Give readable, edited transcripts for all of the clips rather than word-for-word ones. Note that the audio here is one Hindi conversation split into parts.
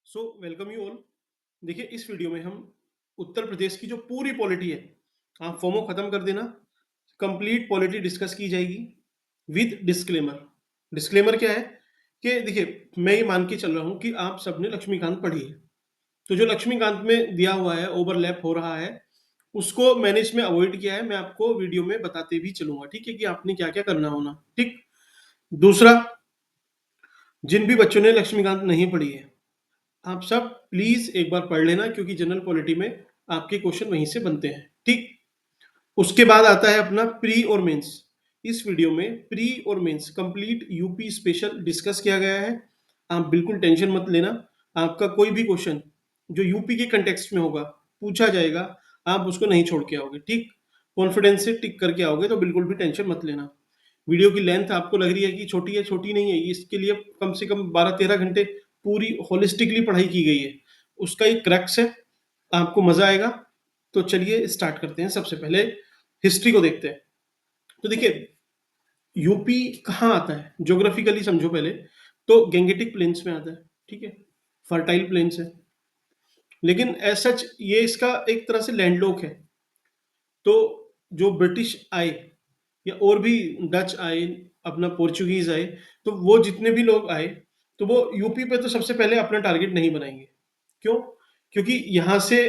So welcome you all. देखिए इस वीडियो में हम उत्तर प्रदेश की जो पूरी पॉलिटी है, आप फोमो खत्म कर देना। कंप्लीट पॉलिटी डिस्कस की जाएगी विद डिस्क्लेमर। डिस्क्लेमर क्या है कि देखिए मैं ये मान के चल रहा हूं कि आप सबने लक्ष्मीकांत पढ़ी है, तो जो लक्ष्मीकांत में दिया हुआ है ओवरलैप हो रहा है उसको मैंने इसमें अवॉइड किया है। मैं आपको वीडियो में बताते भी चलूंगा, ठीक है, कि आपने क्या क्या करना होना। ठीक। दूसरा, जिन भी बच्चों ने लक्ष्मीकांत नहीं पढ़ी है आप सब प्लीज एक बार पढ़ लेना, क्योंकि जनरल पॉलिटी में आपके क्वेश्चन वहीं से बनते हैं। ठीक। उसके बाद आता है अपना प्री और मेंस। इस वीडियो में प्री और mains complete UP special discuss किया गया है। आप बिल्कुल टेंशन मत लेना, आपका कोई भी क्वेश्चन जो यूपी के कंटेक्स्ट में होगा पूछा जाएगा, आप उसको नहीं छोड़ के आओगे। ठीक। कॉन्फिडेंस से टिक करके आओगे, तो बिल्कुल भी टेंशन मत लेना। वीडियो की लेंथ आपको लग रही है कि छोटी है, छोटी नहीं है। इसके लिए कम से कम 12-13 घंटे पूरी होलिस्टिकली पढ़ाई की गई है, उसका एक क्रक्स है, आपको मजा आएगा। तो चलिए स्टार्ट करते हैं। सबसे पहले हिस्ट्री को देखते हैं। तो देखिए यूपी कहाँ आता है, ज्योग्राफिकली समझो पहले। तो गेंगेटिक प्लेन्स में आता है, ठीक है, फर्टाइल प्लेन्स है, लेकिन एज सच ये इसका एक तरह से लैंडलॉक है। तो जो ब्रिटिश आए या और भी डच आए, अपना पोर्चुगीज आए, तो वो जितने भी लोग आए तो वो यूपी पे तो सबसे पहले अपना टारगेट नहीं बनाएंगे। क्यों? क्योंकि यहाँ से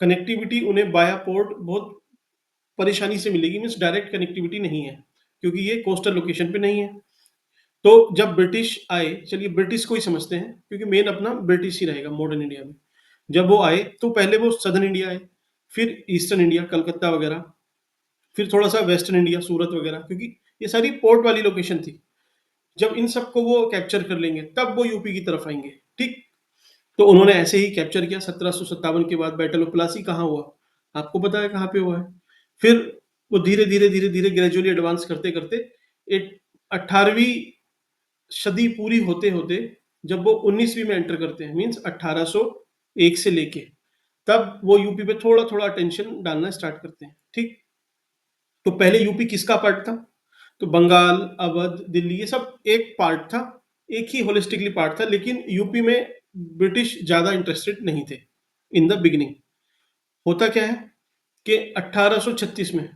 कनेक्टिविटी उन्हें बाया पोर्ट बहुत परेशानी से मिलेगी, मीन्स डायरेक्ट कनेक्टिविटी नहीं है, क्योंकि ये कोस्टल लोकेशन पे नहीं है। तो जब ब्रिटिश आए, चलिए ब्रिटिश को ही समझते हैं क्योंकि मेन अपना ब्रिटिश ही रहेगा मॉडर्न इंडिया में। जब वो आए तो पहले वो सदर्न इंडिया आए, फिर ईस्टर्न इंडिया कलकत्ता वगैरह, फिर थोड़ा सा वेस्टर्न इंडिया सूरत वगैरह, क्योंकि ये सारी पोर्ट वाली लोकेशन थी। जब इन सबको वो कैप्चर कर लेंगे तब वो यूपी की तरफ आएंगे। ठीक। तो उन्होंने ऐसे ही कैप्चर किया। 1757 के बाद बैटल ऑफ प्लासी कहाँ हुआ, आपको पता है कहाँ पे हुआ है। फिर वो धीरे धीरे धीरे धीरे ग्रेजुअली एडवांस करते करते एक 18वीं सदी पूरी होते होते जब वो 19वीं में एंटर करते हैं, मीन्स 1801 से लेके, तब वो यूपी पे थोड़ा थोड़ा अटेंशन डालना स्टार्ट करते हैं। ठीक। तो पहले यूपी किसका पार्ट था? तो बंगाल, अवध, दिल्ली, ये सब एक पार्ट था, एक ही होलिस्टिकली पार्ट था, लेकिन यूपी में ब्रिटिश ज्यादा इंटरेस्टेड नहीं थे इन द बिगिनिंग। होता क्या है कि 1836 में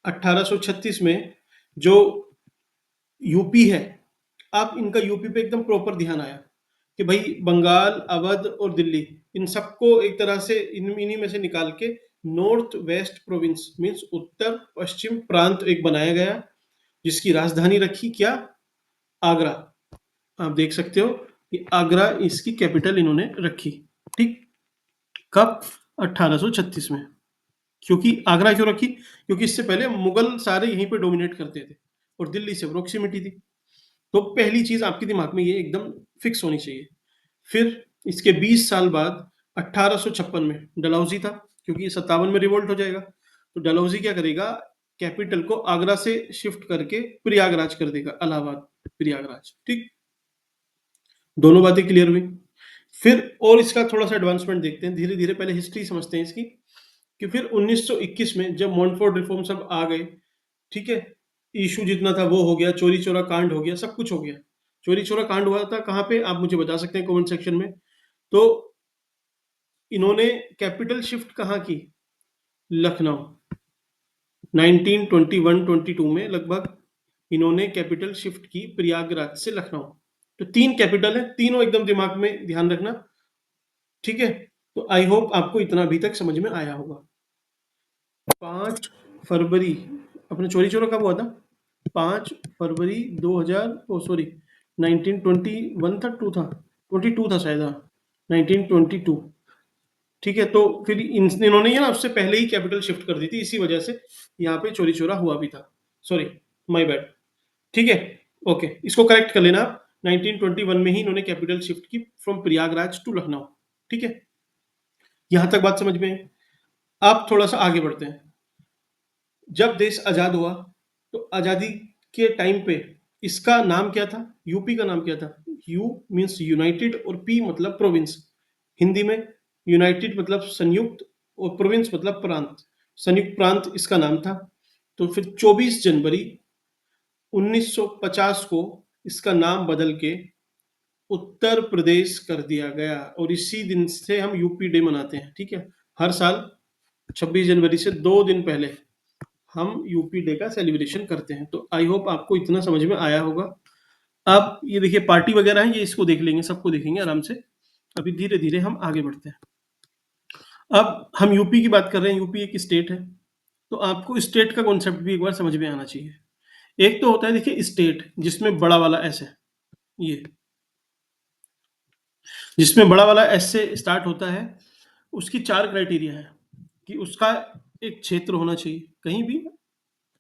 1836 में जो यूपी है, आप इनका यूपी पे एकदम प्रॉपर ध्यान आया कि भाई बंगाल, अवध और दिल्ली, इन सबको एक तरह से इन्हीं में से निकाल के नॉर्थ वेस्ट प्रोविंस मीन्स उत्तर पश्चिम प्रांत एक बनाया गया, जिसकी राजधानी रखी क्या? आगरा। आप देख सकते हो कि आगरा इसकी कैपिटल इन्होंने रखी। ठीक। कब? 1836 में। क्योंकि आगरा क्यों रखी? क्योंकि इससे पहले मुगल सारे यहीं पे डोमिनेट करते थे और दिल्ली से प्रोक्सिमिटी थी। तो पहली चीज आपके दिमाग में ये एकदम फिक्स होनी चाहिए। फिर इसके 20 साल बाद 1856 में डलहौजी था, क्योंकि 57 में रिवोल्ट हो जाएगा। तो डलहौजी क्या करेगा, कैपिटल को आगरा से शिफ्ट करके प्रयागराज कर देगा, इलाहाबाद प्रयागराज। ठीक। दोनों बातें क्लियर हुई। फिर और इसका थोड़ा सा एडवांसमेंट देखते हैं धीरे धीरे, पहले हिस्ट्री समझते हैं इसकी। कि फिर 1921 में जब मॉन्टफोर्ड रिफॉर्म सब आ गए, ठीक है, इशू जितना था वो हो गया, चोरी चोरा कांड हो गया, सब कुछ हो गया। चोरी चोरा कांड हुआ था कहाँ पे, आप मुझे बता सकते हैं कमेंट सेक्शन में। तो इन्होंने कैपिटल शिफ्ट कहाँ की? लखनऊ। 1921-22 में लगभग इन्होंने कैपिटल शिफ्ट की प्रयागराज से लखनऊ। तो तीन कैपिटल है, तीनों एकदम दिमाग में ध्यान रखना। ठीक है। तो आई होप आपको इतना अभी तक समझ में आया होगा। 5 फरवरी, अपने चोरी चोरा कब हुआ था? 5 फरवरी 2000, ओ सॉरी 1921 था, टू था, 22 था शायद, हाँ 1922। ठीक है। तो फिर इन्होंने ये ना उससे पहले ही कैपिटल शिफ्ट कर दी थी, इसी वजह से यहाँ पे चोरी चोरा हुआ भी था। Sorry, my bad. ठीक है। ओके, इसको करेक्ट कर लेना आप। 1921 में ही इन्होंने कैपिटल शिफ्ट की फ्रॉम प्रयागराज टू लखनऊ। ठीक है, यहां तक बात समझ में है। आप थोड़ा सा आगे बढ़ते हैं। जब देश आजाद हुआ तो आजादी के टाइम पे इसका नाम क्या था, यूपी का नाम क्या था? यू मीन्स यूनाइटेड और पी मतलब प्रोविंस। हिंदी में यूनाइटेड मतलब संयुक्त और प्रोविंस मतलब प्रांत, संयुक्त प्रांत इसका नाम था। तो फिर 24 जनवरी 1950 को इसका नाम बदल के उत्तर प्रदेश कर दिया गया और इसी दिन से हम यूपी डे मनाते हैं, ठीक है? हर साल 26 जनवरी से 2 दिन पहले हम यूपी डे का सेलिब्रेशन करते हैं। तो आई होप आपको इतना समझ में आया होगा। अब ये देखिए पार्टी वगैरह है, ये इसको देख लेंगे, सबको देखेंगे आराम से। अभी धीरे-धीरे हम आगे बढ़ते हैं। अब हम यूपी की बात कर रहे हैं, यूपी एक स्टेट है, तो आपको स्टेट का कॉन्सेप्ट भी एक बार समझ में आना चाहिए। एक तो होता है देखिए स्टेट, जिसमें बड़ा वाला एस है, ये जिसमें बड़ा वाला एस से स्टार्ट होता है, उसकी 4 क्राइटेरिया है कि उसका एक क्षेत्र होना चाहिए, कहीं भी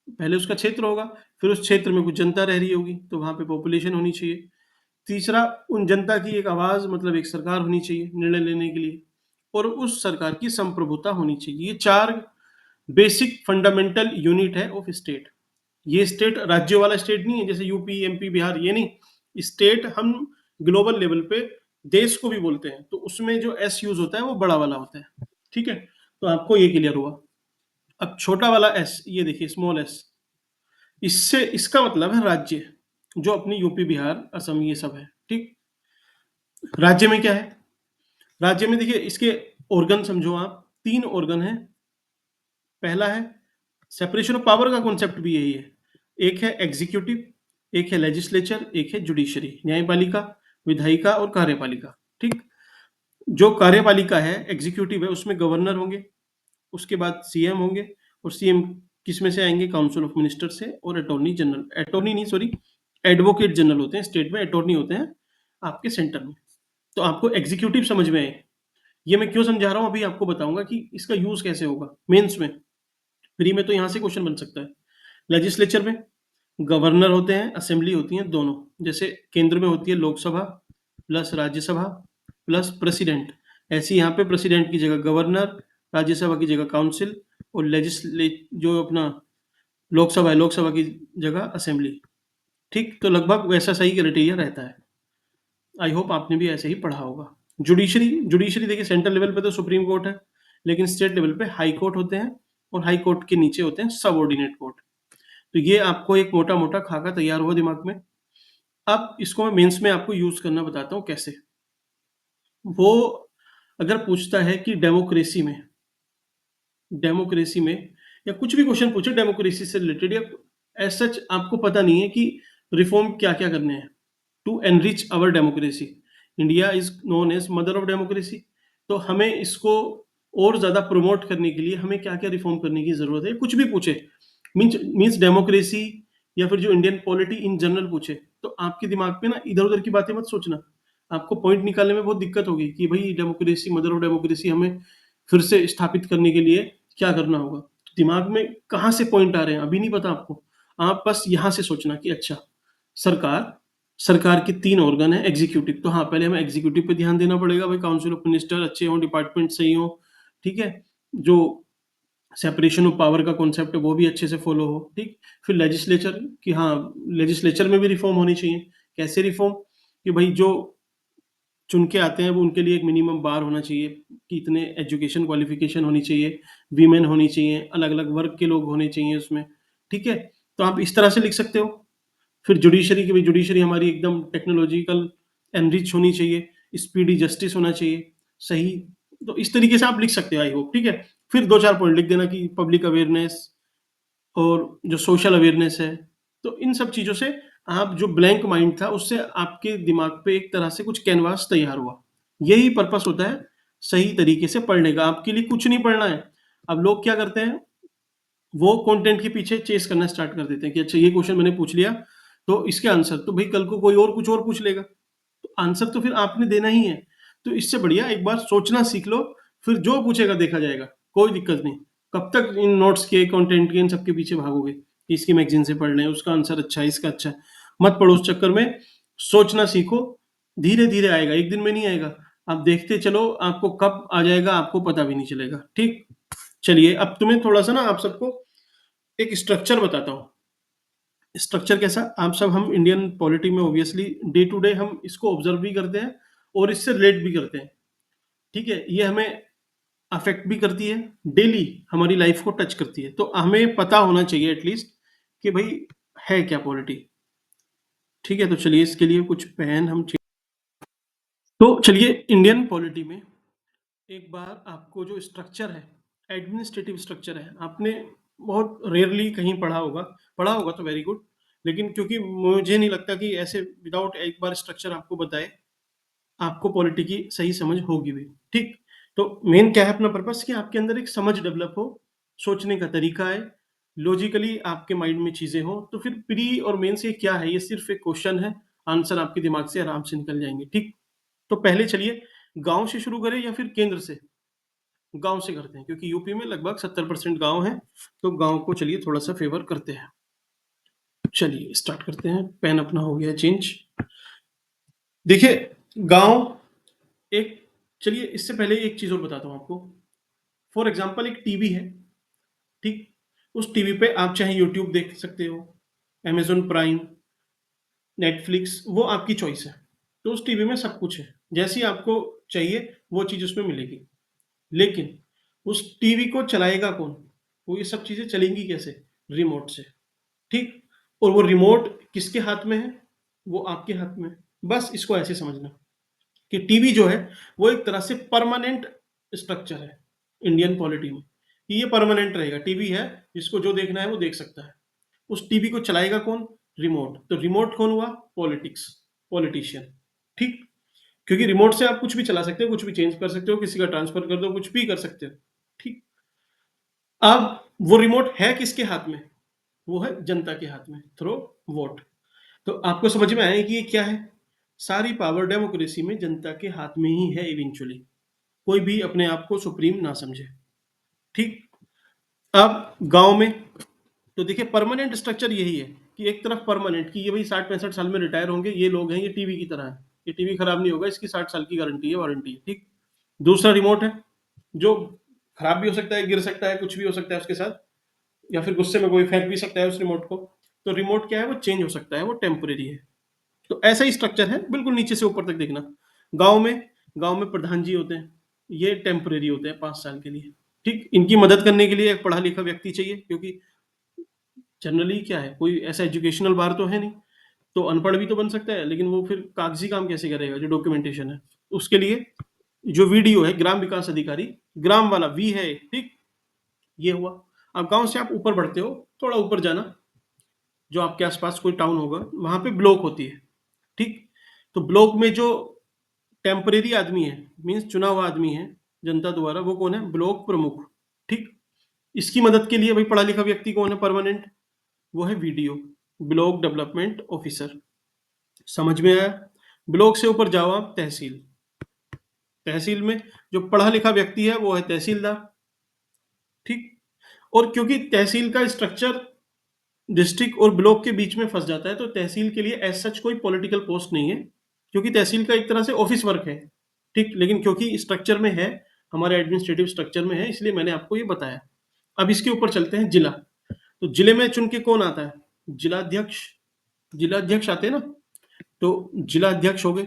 पहले उसका क्षेत्र होगा, फिर उस क्षेत्र में कुछ जनता रह रही होगी, तो वहाँ पे पॉपुलेशन होनी चाहिए। तीसरा, उन जनता की एक आवाज़ मतलब एक सरकार होनी चाहिए निर्णय लेने के लिए, और उस सरकार की संप्रभुता होनी चाहिए। ये 4 बेसिक फंडामेंटल यूनिट है ऑफ स्टेट। ये स्टेट राज्यों वाला स्टेट नहीं है, जैसे यूपी, एमपी, बिहार, ये नहीं। स्टेट हम ग्लोबल लेवल पे देश को भी बोलते हैं, तो उसमें जो एस यूज़ होता है वो बड़ा वाला होता है, ठीक है? तो आपको ये क्लियर हुआ। अब छोटा वाला एस, ये देखिए स्मॉल एस, इससे इसका मतलब है राज्य, जो अपनी यूपी, बिहार, असम ये सब है, ठीक? राज्य में क्या है? राज्य में देखिए इसके ऑर्गन समझो आप, 3 ऑर्गन हैं। पहला है सेपरेशन ऑफ पावर का कॉन्सेप्ट भी यही है। एक है एग्जीक्यूटिव, एक है लेजिस्लेचर, एक है जुडिशरी, न्यायपालिका, विधायिका और कार्यपालिका, ठीक? जो कार्यपालिका है, एग्जीक्यूटिव है, उसमें गवर्नर होंगे, उसके बाद सीएम होंगे, और सीएम किस में से आएंगे? काउंसिल ऑफ मिनिस्टर से, और अटॉर्नी जनरल, अटॉर्नी नहीं सॉरी, एडवोकेट जनरल होते हैं स्टेट में, अटॉर्नी होते हैं आपके सेंटर में। तो आपको एग्जीक्यूटिव समझ में आए। ये मैं क्यों समझा रहा हूँ अभी आपको बताऊंगा कि इसका यूज कैसे होगा मेंस में। प्री में तो यहाँ से क्वेश्चन बन सकता है। लेजिस्लेचर में गवर्नर होते हैं, असेंबली होती है दोनों, जैसे केंद्र में होती है Lok Sabha plus Rajya Sabha plus president, ऐसी यहाँ पे प्रेसिडेंट की जगह गवर्नर, राज्यसभा की जगह काउंसिल, और लेजिस्लेट जो अपना लोकसभा है, लोकसभा की जगह असेंबली, ठीक? तो लगभग वैसा सही क्राइटेरिया रहता है। आई होप आपने भी ऐसे ही पढ़ा होगा। जुडिशरी, जुडिशरी देखिए सेंट्रल लेवल पे तो सुप्रीम कोर्ट है, लेकिन स्टेट लेवल पे हाई कोर्ट होते हैं, और हाई कोर्ट के नीचे होते हैं सबऑर्डिनेट कोर्ट। तो ये आपको एक मोटा मोटा खाका तैयार हुआ दिमाग में। अब इसको मैं मेंस में आपको यूज करना बताता हूँ कैसे। वो अगर पूछता है कि डेमोक्रेसी में या कुछ भी क्वेश्चन पूछे डेमोक्रेसी से रिलेटेड, या एज सच आपको पता नहीं है कि रिफॉर्म क्या क्या करने हैं to enrich our democracy. India is known as mother of democracy. तो हमें इसको और ज़्यादा प्रमोट करने के लिए हमें क्या क्या रिफॉर्म करने की ज़रूरत है, कुछ भी पूछे, मीन्स डेमोक्रेसी या फिर जो इंडियन पॉलिटी इन जनरल पूछे, तो आपके दिमाग पे ना इधर उधर की बातें मत सोचना। आपको पॉइंट निकालने में बहुत दिक्कत होगी कि भाई डेमोक्रेसी, मदर ऑफ डेमोक्रेसी, हमें फिर से स्थापित करने के लिए क्या करना होगा। तो दिमाग में कहाँ से पॉइंट आ रहे हैं अभी नहीं पता आपको। आप बस यहाँ से सोचना कि अच्छा, सरकार सरकार के 3 ऑर्गन है, एग्जीक्यूटिव, तो हाँ पहले हमें एग्जीक्यूटिव पे ध्यान देना पड़ेगा, भाई काउंसिल ऑफ मिनिस्टर अच्छे हों, डिपार्टमेंट सही हो, ठीक है? जो सेपरेशन ऑफ पावर का कॉन्सेप्ट है वो भी अच्छे से फॉलो हो, ठीक? फिर लेजिस्लेचर कि हाँ, लेजिस्लेचर में भी रिफॉर्म होनी चाहिए। कैसे रिफॉर्म? कि भाई जो चुन के आते हैं वो उनके लिए एक मिनिमम बार होना चाहिए कि इतने एजुकेशन क्वालिफिकेशन होनी चाहिए, वीमेन होनी चाहिए, अलग अलग वर्ग के लोग होने चाहिए उसमें, ठीक है? तो आप इस तरह से लिख सकते हो। फिर जुडिशरी की भी, जुडिशरी हमारी एकदम टेक्नोलॉजिकल एनरिच होनी चाहिए, स्पीडी जस्टिस होना चाहिए, सही। तो इस तरीके से आप लिख सकते हो आई होप, ठीक है? फिर 2-4 पॉइंट लिख देना कि पब्लिक अवेयरनेस और जो सोशल अवेयरनेस है। तो इन सब चीज़ों से आप जो ब्लैंक माइंड था उससे आपके दिमाग पे एक तरह से कुछ कैनवास तैयार हुआ। यही पर्पस होता है सही तरीके से पढ़ने का। आपके लिए कुछ नहीं पढ़ना है। अब लोग क्या करते हैं, वो कंटेंट के पीछे चेस करना स्टार्ट कर देते हैं कि अच्छा ये क्वेश्चन मैंने पूछ लिया तो इसके आंसर, तो भाई कल को कोई और कुछ और पूछ लेगा, तो आंसर तो फिर आपने देना ही है। तो इससे बढ़िया एक बार सोचना सीख लो, फिर जो पूछेगा देखा जाएगा, कोई दिक्कत नहीं। कब तक इन नोट्स के, कंटेंट के, इन सबके पीछे भागोगे कि इसकी मैगजीन से पढ़ लें, उसका आंसर अच्छा है, इसका अच्छा है। मत पढ़ो उस चक्कर में, सोचना सीखो। धीरे धीरे आएगा, एक दिन में नहीं आएगा। आप देखते चलो, आपको कब आ जाएगा आपको पता भी नहीं चलेगा, ठीक? चलिए अब तुम्हें थोड़ा सा ना आप सबको एक स्ट्रक्चर बताता हूँ। स्ट्रक्चर कैसा? आप सब, हम इंडियन पॉलिटी में ऑब्वियसली डे टू डे हम इसको ऑब्जर्व भी करते हैं और इससे रिलेट भी करते हैं, ठीक है? ये हमें अफेक्ट भी करती है, डेली हमारी लाइफ को टच करती है। तो हमें पता होना चाहिए एटलीस्ट कि भाई है क्या पॉलिटी, ठीक है? तो चलिए इसके लिए कुछ पेन हम तो चलिए इंडियन पॉलिटी में एक बार आपको जो स्ट्रक्चर है, एडमिनिस्ट्रेटिव स्ट्रक्चर है, आपने बहुत रेयरली कहीं पढ़ा होगा तो वेरी गुड, लेकिन क्योंकि मुझे नहीं लगता कि ऐसे विदाउट एक बार स्ट्रक्चर आपको बताए आपको पॉलिटी की सही समझ होगी भी, ठीक? तो मेन क्या है अपना पर्पस कि आपके अंदर एक समझ डेवलप हो, सोचने का तरीका है, लॉजिकली आपके माइंड में चीजें हो, तो फिर प्री और मेन से क्या है, ये सिर्फ एक क्वेश्चन है, आंसर आपके दिमाग से आराम से निकल जाएंगे, ठीक? तो पहले चलिए गांव से शुरू करें या फिर केंद्र से? गांव से करते हैं क्योंकि यूपी में लगभग 70% गांव है, तो गांव को चलिए थोड़ा सा फेवर करते हैं। चलिए स्टार्ट करते हैं, पेन अपना हो गया चेंज। देखिए गांव एक, चलिए इससे पहले एक चीज और बताता हूँ आपको। फॉर एग्जाम्पल एक टीवी है, ठीक? उस टीवी पे आप चाहे यूट्यूब देख सकते हो, अमेजोन प्राइम, नेटफ्लिक्स, वो आपकी चॉइस है। तो उस टीवी में सब कुछ है, जैसी आपको चाहिए वो चीज उसमें मिलेगी। लेकिन उस टीवी को चलाएगा कौन? वो ये सब चीजें चलेंगी कैसे? रिमोट से, ठीक? और वो रिमोट किसके हाथ में है? वो आपके हाथ में है। बस इसको ऐसे समझना कि टीवी जो है वो एक तरह से परमानेंट स्ट्रक्चर है इंडियन पॉलिटी में, कि ये परमानेंट रहेगा। टीवी है, जिसको जो देखना है वो देख सकता है। उस टीवी को चलाएगा कौन? रिमोट। तो रिमोट कौन हुआ? पॉलिटिक्स, पॉलिटिशियन, ठीक? क्योंकि रिमोट से आप कुछ भी चला सकते हो, कुछ भी चेंज कर सकते हो, किसी का ट्रांसफर कर दो, कुछ भी कर सकते हो, ठीक? अब वो रिमोट है किसके हाथ में? वो है जनता के हाथ में, थ्रो वोट। तो आपको समझ में आया कि ये क्या है? सारी पावर डेमोक्रेसी में जनता के हाथ में ही है इवेंचुअली। कोई भी अपने आप को सुप्रीम ना समझे, ठीक? अब गांव में तो देखिए परमानेंट स्ट्रक्चर यही है कि एक तरफ परमानेंट कि ये भाई 60-65 साल में रिटायर होंगे, ये लोग हैं, ये टीवी की तरह है, ये टीवी खराब नहीं होगा, इसकी 60 साल की गारंटी है, वारंटी है, ठीक? दूसरा रिमोट है जो खराब भी हो सकता है, गिर सकता है, कुछ भी हो सकता है उसके साथ, या फिर गुस्से में कोई फेंक भी सकता है उस रिमोट को। तो रिमोट क्या है? वो चेंज हो सकता है, वो टेम्परेरी है। तो ऐसा ही स्ट्रक्चर है, बिल्कुल नीचे से ऊपर तक देखना। गांव में गांव में प्रधान जी होते हैं, ये टेम्परेरी होते हैं 5 साल के लिए, ठीक? इनकी मदद करने के लिए एक पढ़ा लिखा व्यक्ति चाहिए, क्योंकि जनरली क्या है, कोई ऐसा एजुकेशनल बार तो है नहीं, तो अनपढ़ भी तो बन सकता है, लेकिन वो फिर कागजी काम कैसे करेगा? जो डॉक्यूमेंटेशन है उसके लिए जो वीडियो है, ग्राम विकास अधिकारी, ग्राम वाला वी है, ठीक? ये हुआ। अब गांव से आप ऊपर बढ़ते हो, थोड़ा ऊपर जाना, जो आपके आसपास कोई टाउन होगा वहां पे ब्लॉक होती है, ठीक? तो ब्लॉक में जो टेम्परेरी आदमी है, मीन्स चुना हुआ आदमी है जनता द्वारा, वो कौन है? ब्लॉक प्रमुख, ठीक? इसकी मदद के लिए भाई पढ़ा लिखा व्यक्ति कौन है परमानेंट? वो है वीडीओ, ब्लॉक डेवलपमेंट ऑफिसर। समझ में आया? ब्लॉक से ऊपर जाओ आप, तहसील। तहसील में जो पढ़ा लिखा व्यक्ति है वो है तहसीलदार, ठीक? और क्योंकि तहसील का स्ट्रक्चर डिस्ट्रिक्ट और ब्लॉक के बीच में फंस जाता है, तो तहसील के लिए एज सच कोई पॉलिटिकल पोस्ट नहीं है, क्योंकि तहसील का एक तरह से ऑफिस वर्क है, ठीक? लेकिन क्योंकि स्ट्रक्चर में है, हमारे एडमिनिस्ट्रेटिव स्ट्रक्चर में है, इसलिए मैंने आपको ये बताया। अब इसके ऊपर चलते हैं, जिला। तो जिले में चुन के कौन आता है? जिलाध्यक्ष। जिलाध्यक्ष आते हैं ना, तो जिलाध्यक्ष हो गए,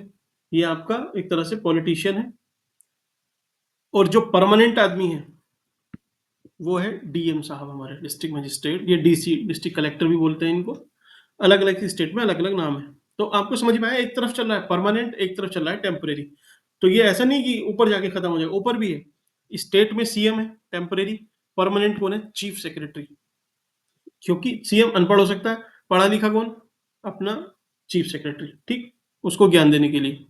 ये आपका एक तरह से पॉलिटिशियन है। और जो परमानेंट आदमी है वो है डीएम साहब, हमारे डिस्ट्रिक्ट मजिस्ट्रेट, ये डीसी, डिस्ट्रिक्ट कलेक्टर भी बोलते हैं इनको, अलग अलग स्टेट में अलग अलग नाम है। तो आपको समझ में आया, एक तरफ चल रहा है परमानेंट, एक तरफ चल रहा है टेम्परेरी। तो ये ऐसा नहीं कि ऊपर जाके खत्म हो जाएगा, ऊपर भी है। स्टेट में सीएम है टेम्परेरी, परमानेंट कौन है? चीफ सेक्रेटरी, क्योंकि सीएम अनपढ़ हो सकता है, पढ़ा लिखा कौन? अपना चीफ सेक्रेटरी, ठीक? उसको ज्ञान देने के लिए।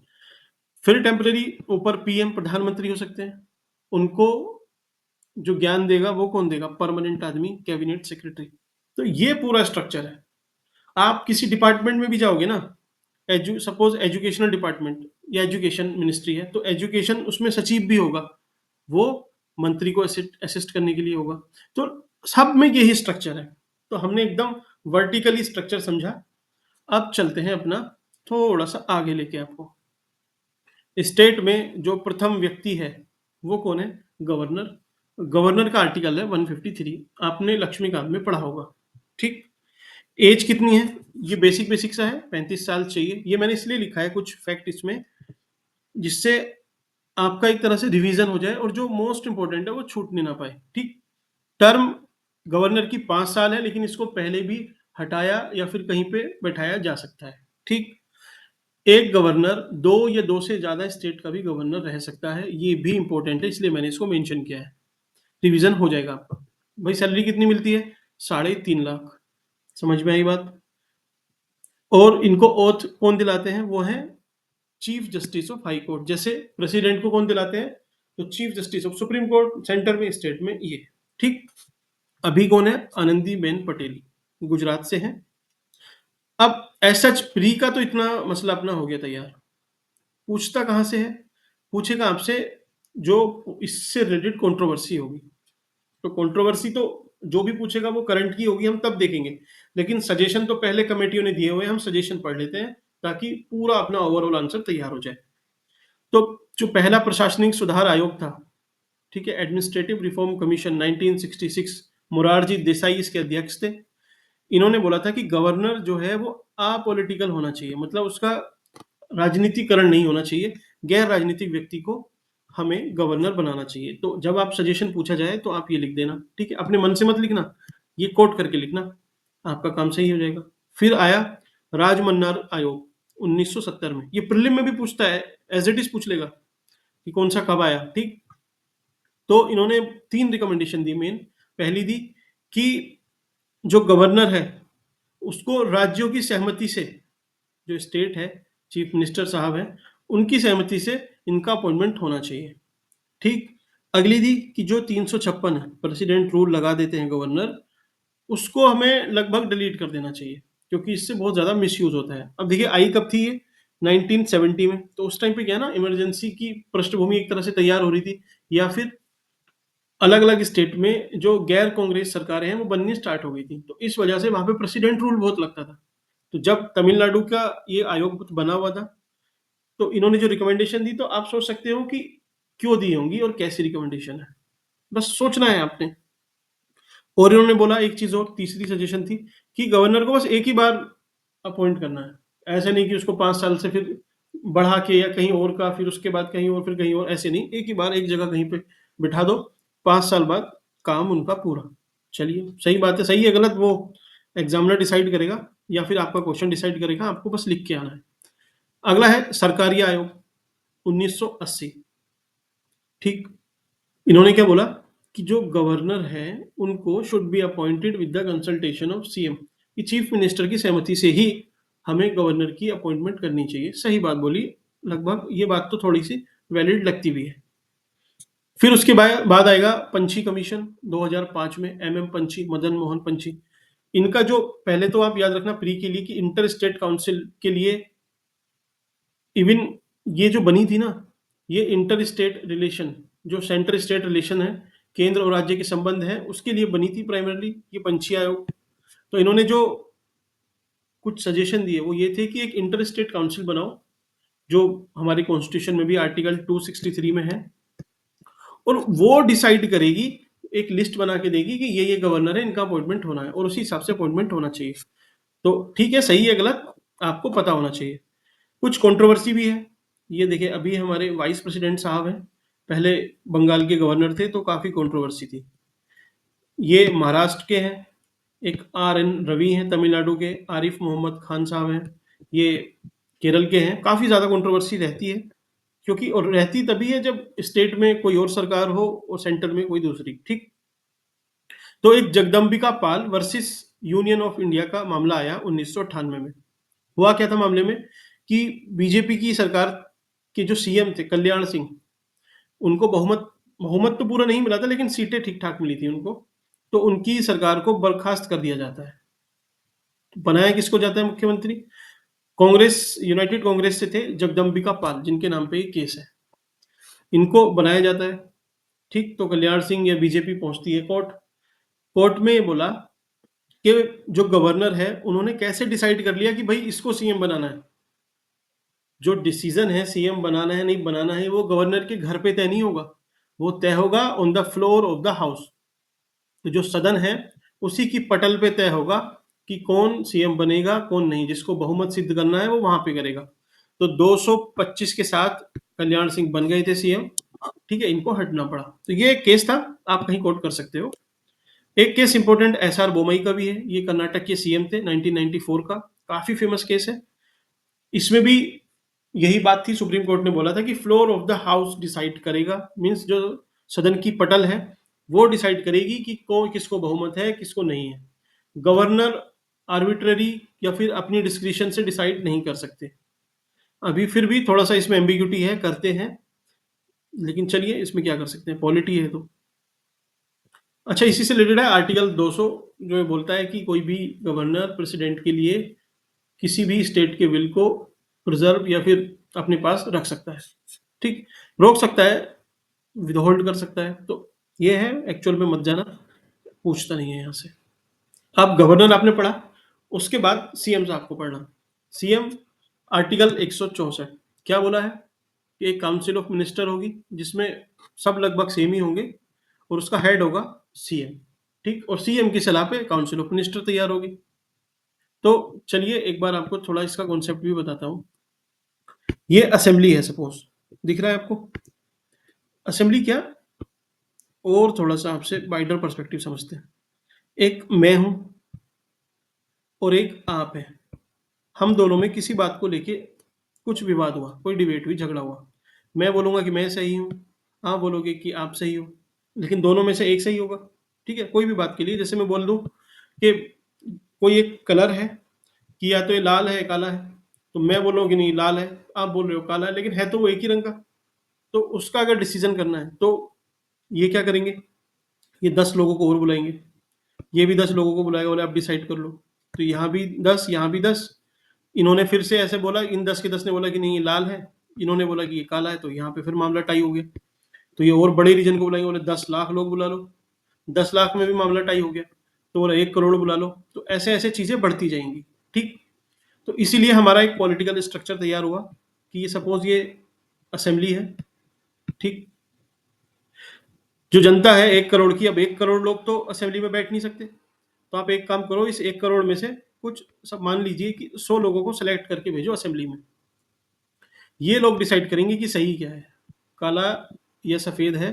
फिर टेम्परेरी ऊपर पीएम, प्रधानमंत्री हो सकते हैं, उनको जो ज्ञान देगा वो कौन देगा? परमानेंट आदमी, कैबिनेट सेक्रेटरी। तो ये पूरा स्ट्रक्चर है। आप किसी डिपार्टमेंट में भी जाओगे ना, सपोज एजुकेशनल डिपार्टमेंट या एजुकेशन मिनिस्ट्री है, तो एजुकेशन उसमें सचिव भी होगा, वो मंत्री को असिस्ट करने के लिए होगा। तो सब में यही स्ट्रक्चर है। तो हमने एकदम वर्टिकली स्ट्रक्चर समझा। अब चलते हैं अपना थोड़ा सा आगे लेके आपको। स्टेट में जो प्रथम व्यक्ति है वो कौन है? गवर्नर। गवर्नर का आर्टिकल है 153, आपने लक्ष्मीकांत में पढ़ा होगा, ठीक? एज कितनी है? ये बेसिक बेसिक सा है, 35 साल चाहिए। ये मैंने इसलिए लिखा है कुछ फैक्ट इसमें, जिससे आपका एक तरह से रिवीजन हो जाए और जो मोस्ट इंपॉर्टेंट है वो छूटने ना पाए, ठीक? टर्म गवर्नर की 5 साल है, लेकिन इसको पहले भी हटाया या फिर कहीं पे बैठाया जा सकता है, ठीक? एक गवर्नर 2 या 2 से ज़्यादा स्टेट का भी गवर्नर रह सकता है, ये भी इम्पोर्टेंट है, इसलिए मैंने इसको मेंशन किया है। रिवीजन हो जाएगा आपका। भाई सैलरी कितनी मिलती है? 3.5 लाख। समझ में आई बात? और इनको ओथ कौन दिलाते हैं? वो है chief justice of high court. जैसे प्रेसिडेंट को कौन दिलाते हैं? तो chief justice of supreme court, centre में, स्टेट में ये। ठीक। अभी कौन है? आनंदीबेन पटेल, गुजरात से हैं। अब ऐसा प्री का तो इतना मसला अपना हो गया तैयार। पूछता कहाँ से है? पूछेगा आपसे जो इससे रिलेटेड कंट्रोवर्सी होगी। तो कंट्रोवर्सी तो जो भी पूछेगा वो करंट की होगी, हम तब देखेंगे। लेकिन सजेशन तो पहले कमेटियों ने दिए हुए हैं, हम सजेशन पढ़ लेते हैं ताकि पूरा अपना ओवरऑल आंसर तैयार हो जाए। तो जो पहला प्रशासनिक सुधार आयोग था, ठीक है, administrative reform commission 1966, Morarji Desai इसके अध्यक्ष थे। इन्होंने बोला था कि गवर्नर जो है वो अपॉलिटिकल होना चाहिए, मतलब उसका राजनीतिकरण नहीं होना चाहिए, गैर राजनीतिक व्यक्ति को हमें गवर्नर बनाना चाहिए। तो जब आप सजेशन पूछा जाए तो आप ये लिख देना, ठीक है, अपने मन से मत लिखना, ये कोट करके लिखना, आपका काम सही हो जाएगा। फिर आया राजमन्नार आयोग 1970 में। ये प्रीलिम में भी पूछता है, एज इट इज पूछ लेगा कि कौन सा कब आया। ठीक। तो इन्होंने 3 रिकमेंडेशन दी मेन। पहली दी कि जो गवर्नर है उसको राज्यों की सहमति से, जो स्टेट है, चीफ मिनिस्टर साहब हैं, उनकी सहमति से इनका अपॉइंटमेंट होना चाहिए। ठीक। अगली दी कि जो 356 है, प्रेसिडेंट रूल लगा देते हैं गवर्नर, उसको हमें लगभग डिलीट कर देना चाहिए, क्योंकि इससे बहुत ज़्यादा मिसयूज होता है। अब देखिए आई कब थी ये? 1970 में। तो उस टाइम पे क्या है ना, इमरजेंसी की पृष्ठभूमि एक तरह से तैयार हो रही थी, या फिर अलग अलग स्टेट में जो गैर कांग्रेस सरकारें हैं वो बननी स्टार्ट हो गई थी, तो इस वजह से वहां पे प्रेसिडेंट रूल बहुत लगता था। तो जब तमिलनाडु का ये आयोग बना हुआ था, तो इन्होंने जो रिकमेंडेशन दी, तो आप सोच सकते हो कि क्यों दी होंगी और कैसी रिकमेंडेशन है। बस सोचना है आपने। और इन्होंने बोला एक चीज और, तीसरी सजेशन थी कि गवर्नर को बस एक ही बार अपॉइंट करना है। ऐसा नहीं कि उसको 5 साल से फिर बढ़ा के या कहीं और का, फिर उसके बाद कहीं और, फिर कहीं और, ऐसे नहीं, एक ही बार एक जगह कहीं पे बिठा दो, 5 साल बाद काम उनका पूरा। चलिए, सही बात है, सही है गलत वो एग्जामिनर डिसाइड करेगा, या फिर आपका क्वेश्चन डिसाइड करेगा, आपको बस लिख के आना है। अगला है सरकारी आयोग 1980। ठीक। इन्होंने क्या बोला कि जो गवर्नर है उनको should be appointed with the consultation of CM, कि चीफ मिनिस्टर की सहमति से ही हमें गवर्नर की अपॉइंटमेंट करनी चाहिए। सही बात बोली लगभग, ये बात तो थोड़ी सी वैलिड लगती भी है। फिर उसके बाद आएगा पंछी कमीशन 2005 में, एमएम पंछी, मदन मोहन पंछी। इनका जो, पहले तो आप याद रखना प्री के लिए कि इंटर स्टेट काउंसिल के लिए, इवन ये जो बनी थी ना, ये इंटर स्टेट रिलेशन, जो सेंटर स्टेट रिलेशन है, केंद्र और राज्य के संबंध है, उसके लिए बनी थी प्राइमरली ये पंछी आयोग। तो इन्होंने जो कुछ सजेशन दिए वो ये थे कि एक इंटर स्टेट काउंसिल बनाओ, जो हमारे कॉन्स्टिट्यूशन में भी आर्टिकल 263 में है, और वो डिसाइड करेगी, एक लिस्ट बना के देगी कि ये गवर्नर है, इनका अपॉइंटमेंट होना है, और उसी हिसाब से अपॉइंटमेंट होना चाहिए। तो ठीक है, सही है गलत आपको पता होना चाहिए। कुछ कंट्रोवर्सी भी है। ये देखिए, अभी हमारे वाइस प्रेसिडेंट साहब हैं, पहले बंगाल के गवर्नर थे, तो काफ़ी कंट्रोवर्सी थी। ये महाराष्ट्र के हैं, एक आर.एन. रवि हैं, तमिलनाडु के आरिफ मोहम्मद खान साहब हैं, ये केरल के हैं। काफ़ी ज़्यादा कंट्रोवर्सी रहती है, क्योंकि और रहती तभी है जब स्टेट में कोई और सरकार हो और सेंटर में कोई दूसरी। ठीक। तो एक Jagdambika Pal versus union of India का मामला आया 1998 में। हुआ क्या था मामले में कि बीजेपी की सरकार के जो सीएम थे कल्याण सिंह, उनको बहुमत बहुमत तो पूरा नहीं मिला था, लेकिन सीटें ठीक ठाक मिली थी उनको। तो उनकी सरकार को बर्खास्त कर दिया जाता है। तो बनाया किसको जाता है मुख्यमंत्री? कांग्रेस, यूनाइटेड कांग्रेस से थे जगदम्बिका पाल, जिनके नाम पे ये केस है, इनको बनाया जाता है। ठीक। तो कल्याण सिंह या बीजेपी पहुंचती है कोर्ट। कोर्ट में ये बोला कि जो गवर्नर है उन्होंने कैसे डिसाइड कर लिया कि भाई इसको सीएम बनाना है। जो डिसीजन है सीएम बनाना है नहीं बनाना है, वो गवर्नर के घर पे तय नहीं होगा, वो तय होगा on the floor of the house. तो जो सदन है उसी की पटल पे तय होगा कि कौन सीएम बनेगा कौन नहीं, जिसको बहुमत सिद्ध करना है वो वहां पे करेगा। तो 225 के साथ कल्याण सिंह बन गए थे सीएम। ठीक है, इनको हटना पड़ा। तो ये एक केस था, आप कहीं कोट कर सकते हो। एक केस इंपॉर्टेंट एसआर बोमई का भी है, ये कर्नाटक के सीएम थे 1994 का, काफी फेमस केस है। इसमें भी यही बात थी, सुप्रीम कोर्ट ने बोला था कि floor of the house decide करेगा, मीन्स जो सदन की पटल है वो डिसाइड करेगी कि किसको बहुमत है किसको नहीं है। गवर्नर आर्बिट्ररी या फिर अपनी डिस्क्रिशन से डिसाइड नहीं कर सकते। अभी फिर भी थोड़ा सा इसमें एम्बिग्यूटी है, करते हैं, लेकिन चलिए इसमें क्या कर सकते हैं, पॉलिटी है तो। अच्छा, इसी से रिलेटेड है आर्टिकल 200, जो ये बोलता है कि कोई भी गवर्नर प्रेसिडेंट के लिए किसी भी स्टेट के बिल को प्रिजर्व या फिर अपने पास रख सकता है। ठीक, रोक सकता है, विदहोल्ड कर सकता है। तो ये है, एक्चुअल में मत जाना, पूछता नहीं है यहाँ से। अब गवर्नर आपने पढ़ा, उसके बाद सीएम साहब को पढ़ना। सीएम आर्टिकल 164 क्या बोला है कि एक काउंसिल ऑफ मिनिस्टर होगी जिसमें सब लगभग सेम ही होंगे और उसका हेड होगा सीएम। ठीक, और सीएम की सलाह पे काउंसिल ऑफ मिनिस्टर तैयार होगी। तो चलिए एक बार आपको थोड़ा इसका कॉन्सेप्ट भी बताता हूँ। ये असेंबली है, सपोज दिख रहा है आपको असेंबली क्या, और थोड़ा सा आपसे वाइडर पर्सपेक्टिव समझते हैं। एक मैं हूं और एक आप है, हम दोनों में किसी बात को लेके कुछ विवाद हुआ, कोई डिबेट हुई, झगड़ा हुआ। मैं बोलूंगा कि मैं सही हूँ, आप बोलोगे कि आप सही हो, लेकिन दोनों में से एक सही होगा। ठीक है, कोई भी बात के लिए, जैसे मैं बोल दूं कि कोई एक कलर है कि या तो ये लाल है या काला है, तो मैं बोल रहा हूँ कि नहीं लाल है, आप बोल रहे हो काला है, लेकिन है तो वो एक ही रंग का। तो उसका अगर डिसीजन करना है तो ये क्या करेंगे, ये 10 लोगों को और बुलाएंगे, ये भी 10 लोगों को बुलाएगा, बोले आप डिसाइड कर लो। तो यहाँ भी 10, यहाँ भी 10, इन्होंने फिर से ऐसे बोला, इन 10 के 10 ने बोला कि नहीं ये लाल है, इन्होंने बोला कि ये काला है, तो यहाँ पे फिर मामला टाई हो गया। तो ये और बड़े रीजन को बुलाएंगे, बोले 10 लाख लोग बुला लो, 10 लाख में भी मामला टाई हो गया, तो बोला 1 करोड़ बुला लो। तो ऐसे ऐसे चीजें बढ़ती जाएंगी। ठीक, तो इसीलिए हमारा एक पॉलिटिकल स्ट्रक्चर तैयार हुआ कि ये सपोज ये असेंबली है। ठीक, जो जनता है 1 करोड़ की, अब 1 करोड़ लोग तो असेंबली में बैठ नहीं सकते, तो आप एक काम करो, इस 1 करोड़ में से कुछ सब मान लीजिए कि 100 लोगों को सेलेक्ट करके भेजो असेंबली में। ये लोग डिसाइड करेंगे कि सही क्या है, काला या सफेद है,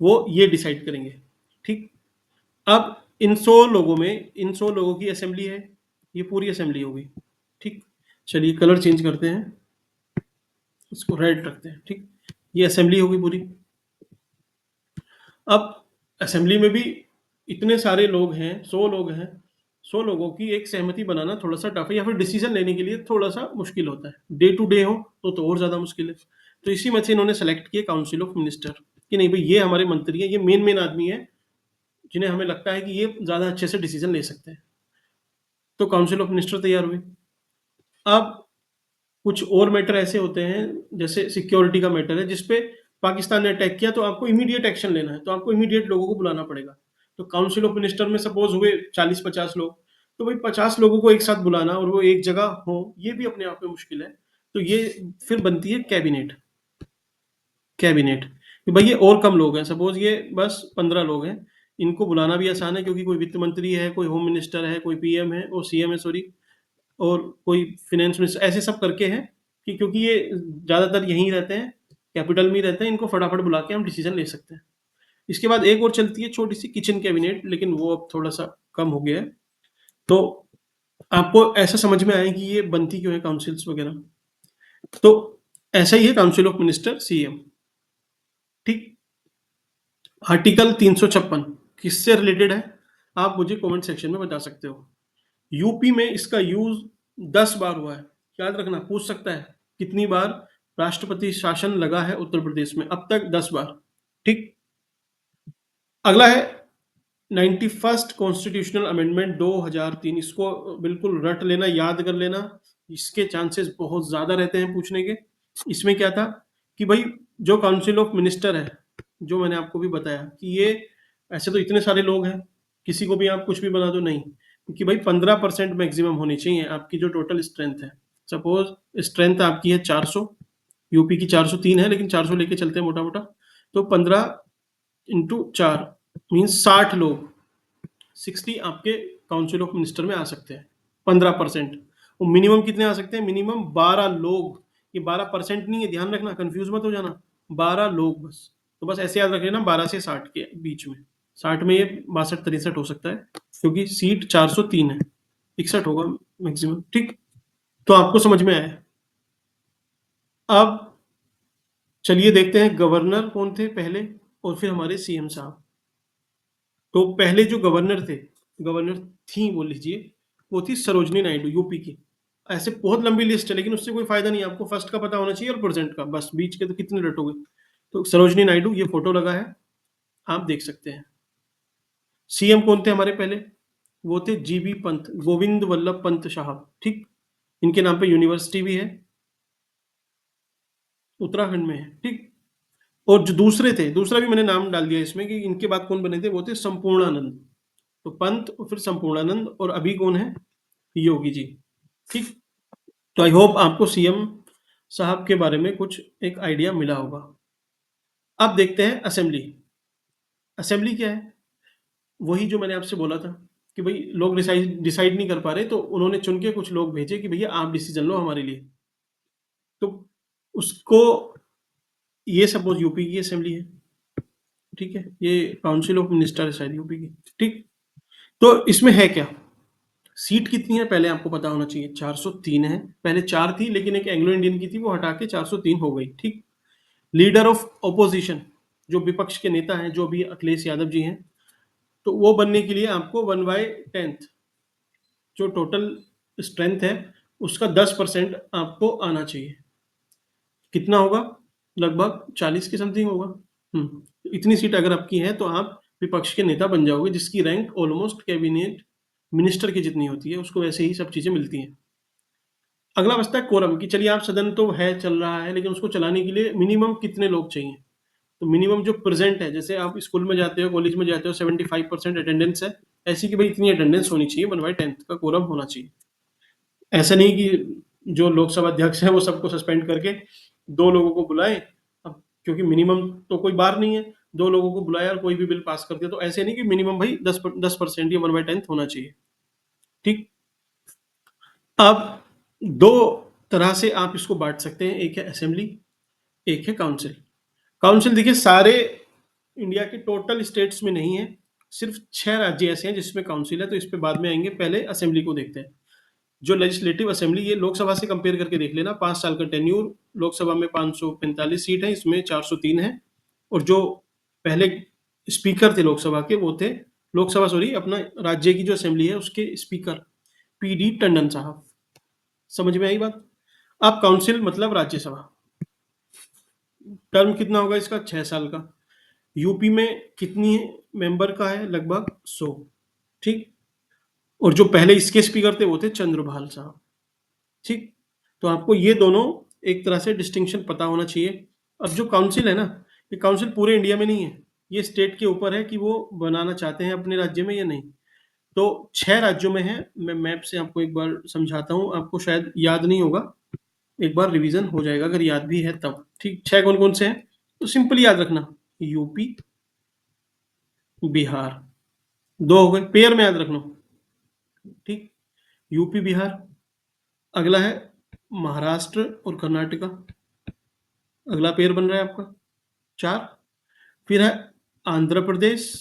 वो ये डिसाइड करेंगे। ठीक, अब इन 100 लोगों की असेंबली है, ये पूरी असेंबली होगी। ठीक, चलिए कलर चेंज करते हैं, इसको रेड रखते हैं। ठीक, ये असेंबली होगी पूरी। अब असेंबली में भी इतने सारे लोग हैं, 100 लोग हैं, 100 लोगों की एक सहमति बनाना थोड़ा सा टफ है, या फिर डिसीजन लेने के लिए थोड़ा सा मुश्किल होता है। डे टू डे हो तो और ज्यादा मुश्किल है। तो इसी में से इन्होंने सेलेक्ट किया काउंसिल ऑफ मिनिस्टर कि नहीं भाई ये हमारे मंत्री है, ये मेन मेन आदमी है जिन्हें हमें लगता है कि ये ज्यादा अच्छे से डिसीजन ले सकते हैं। तो काउंसिल ऑफ मिनिस्टर तैयार हुए। अब कुछ और मैटर ऐसे होते हैं, जैसे सिक्योरिटी का मैटर है जिसपे पाकिस्तान ने अटैक किया, तो आपको इमीडिएट एक्शन लेना है, तो आपको इमीडिएट लोगों को बुलाना पड़ेगा। तो काउंसिल ऑफ मिनिस्टर में सपोज हुए 40-50 लोग, तो भाई 50 लोगों को एक साथ बुलाना और वो एक जगह हो, ये भी अपने आप में मुश्किल है। तो ये फिर बनती है कैबिनेट। कैबिनेट कि भाई ये और कम लोग हैं, सपोज ये बस 15 लोग हैं, इनको बुलाना भी आसान है क्योंकि कोई वित्त मंत्री है, कोई होम मिनिस्टर है, कोई पीएम है और सीएम है, सॉरी, और कोई फिनेंस मिनिस्टर, ऐसे सब करके हैं कि क्योंकि ये ज़्यादातर यहीं रहते हैं, कैपिटल में ही रहते हैं, इनको फटाफट बुला के हम डिसीजन ले सकते हैं। इसके बाद एक और चलती है छोटी सी किचन कैबिनेट, लेकिन वो अब थोड़ा सा कम हो गया है। तो आपको ऐसा समझ में आए कि ये बनती क्यों है काउंसिल्स वगैरह। तो ऐसा ही है काउंसिल ऑफ मिनिस्टर, सीएम। ठीक, आर्टिकल 356 किससे रिलेटेड है, आप मुझे कमेंट सेक्शन में बता सकते हो। यूपी में इसका यूज 10 बार हुआ है, याद रखना, पूछ सकता है कितनी बार राष्ट्रपति शासन लगा है उत्तर प्रदेश में, अब तक 10 बार। ठीक, अगला है 91st कॉन्स्टिट्यूशनल अमेंडमेंट 2003, इसको बिल्कुल रट लेना, याद कर लेना, इसके चांसेस बहुत ज्यादा रहते हैं पूछने के। इसमें क्या था कि भाई जो काउंसिल ऑफ मिनिस्टर है, जो मैंने आपको भी बताया कि ये ऐसे तो इतने सारे लोग हैं, किसी को भी आप कुछ भी बना दो, नहीं, क्योंकि भाई 15% मैक्सिमम होनी चाहिए आपकी जो टोटल स्ट्रेंथ है। सपोज स्ट्रेंथ आपकी है 400, यूपी की 403 है, लेकिन 400 लेके चलते हैं मोटा मोटा, तो 15 × 4 मीन्स 60 लोग, 60 आपके काउंसिल ऑफ मिनिस्टर में आ सकते हैं, 15%। और मिनिमम कितने आ सकते हैं, मिनिमम 12 लोग। ये 12% नहीं है, ध्यान रखना, कंफ्यूज मत हो जाना, 12 लोग बस। तो बस ऐसे याद रख लेना, 12 से 60 के बीच में, 60 में ये 62-63 हो सकता है, क्योंकि सीट 403 है, 61 होगा मैक्सिमम। ठीक, तो आपको समझ में आया। अब चलिए देखते हैं गवर्नर कौन थे पहले और फिर हमारे सीएम साहब। तो पहले जो गवर्नर थे, गवर्नर थी बोल लीजिए, वो थी सरोजनी नायडू यूपी की। ऐसे बहुत लंबी लिस्ट है लेकिन उससे कोई फायदा नहीं है, आपको फर्स्ट का पता होना चाहिए और प्रेजेंट का, बस बीच के तो कितने रटोगे। तो सरोजनी नायडू, ये फोटो लगा है, आप देख सकते हैं। सीएम कौन थे हमारे पहले, वो थे जीबी पंत, गोविंद वल्लभ पंत साहब, ठीक। इनके नाम पे यूनिवर्सिटी भी है, उत्तराखंड में है, ठीक। और जो दूसरे थे, दूसरा भी मैंने नाम डाल दिया इसमें कि इनके बाद कौन बने थे, वो थे संपूर्णानंद। तो पंत और फिर संपूर्णानंद, और अभी कौन है, योगी जी, ठीक। तो आई होप आपको सीएम साहब के बारे में कुछ एक आइडिया मिला होगा। अब देखते हैं असेंबली। असेंबली क्या है, वही जो मैंने आपसे बोला था कि भाई लोग डिसाइड डिसाइड नहीं कर पा रहे, तो उन्होंने चुन के कुछ लोग भेजे कि भैया आप डिसीजन लो हमारे लिए। तो उसको, ये सपोज यूपी की असेंबली है, ठीक है, ये काउंसिल ऑफ मिनिस्टर है शायद यूपी की, ठीक। तो इसमें है क्या, सीट कितनी है पहले आपको पता होना चाहिए, 403 है। पहले 4 थी लेकिन एक एंग्लो इंडियन की थी, वो हटा के 403 हो गई, ठीक। लीडर ऑफ ऑपोजिशन, जो विपक्ष के नेता हैं, जो अभी अखिलेश यादव जी हैं, तो वो बनने के लिए आपको 1/10 जो टोटल स्ट्रेंथ है उसका 10% आपको आना चाहिए। कितना होगा, लगभग 40 के समथिंग होगा। इतनी सीट अगर आपकी है तो आप विपक्ष के नेता बन जाओगे, जिसकी रैंक ऑलमोस्ट कैबिनेट मिनिस्टर की जितनी होती है, उसको वैसे ही सब चीजें मिलती हैं। अगला बचता है कोरम की, चलिए आप सदन तो है चल रहा है, लेकिन उसको चलाने के लिए मिनिमम कितने लोग चाहिए। तो मिनिमम जो प्रेजेंट है, जैसे आप स्कूल में जाते हो, कॉलेज में जाते हो, 75% अटेंडेंस है, ऐसी कि भाई इतनी अटेंडेंस होनी चाहिए, 1/10 का कोरम होना चाहिए। ऐसा नहीं कि जो लोकसभा अध्यक्ष है वो सबको सस्पेंड करके 2 लोगों को बुलाए। अब क्योंकि मिनिमम तो कोई बार नहीं है, 2 लोगों को बुलाया और कोई भी बिल पास कर दिया, तो ऐसे नहीं कि मिनिमम भाई 10% या 1/10 होना चाहिए, ठीक। अब दो तरह से आप इसको बांट सकते हैं, एक है असेंबली, एक है काउंसिल। काउंसिल देखिए सारे इंडिया के टोटल स्टेट्स में नहीं है, सिर्फ 6 राज्य ऐसे हैं जिसमें काउंसिल है, तो इस पे बाद में आएंगे, पहले असेंबली को देखते हैं। जो लेजिस्लेटिव असेंबली, ये लोकसभा से कंपेयर करके देख लेना, 5 साल का टेन्यूर, लोकसभा में 545 सीट है, इसमें 403 है। और जो पहले स्पीकर थे लोकसभा के, वो थे, लोकसभा सॉरी, अपना राज्य की जो असेंबली है उसके स्पीकर पीडी टंडन साहब। समझ में आई बात। अब काउंसिल मतलब राज्यसभा, टर्म कितना होगा इसका, 6 साल का। यूपी में कितनी मेंबर का है, लगभग 100, ठीक। और जो पहले इसके स्पीकर थे वो थे चंद्रभाल साहब, ठीक। तो आपको ये दोनों एक तरह से डिस्टिंक्शन पता होना चाहिए। अब जो काउंसिल है ना, ये काउंसिल पूरे इंडिया में नहीं है, ये स्टेट के ऊपर है कि वो बनाना चाहते हैं अपने राज्य में या नहीं। तो 6 राज्यों में है, मैं मैप से आपको एक बार समझाता हूँ, आपको शायद याद नहीं होगा, एक बार रिवीजन हो जाएगा अगर याद भी है तब, ठीक। 6 कौन कौन से हैं, तो सिंपल याद रखना, यूपी, बिहार, 2 हो गए, पेयर में याद रखना, ठीक। यूपी बिहार, अगला है महाराष्ट्र और कर्नाटका, अगला पेयर बन रहा है आपका 4। फिर है आंध्र प्रदेश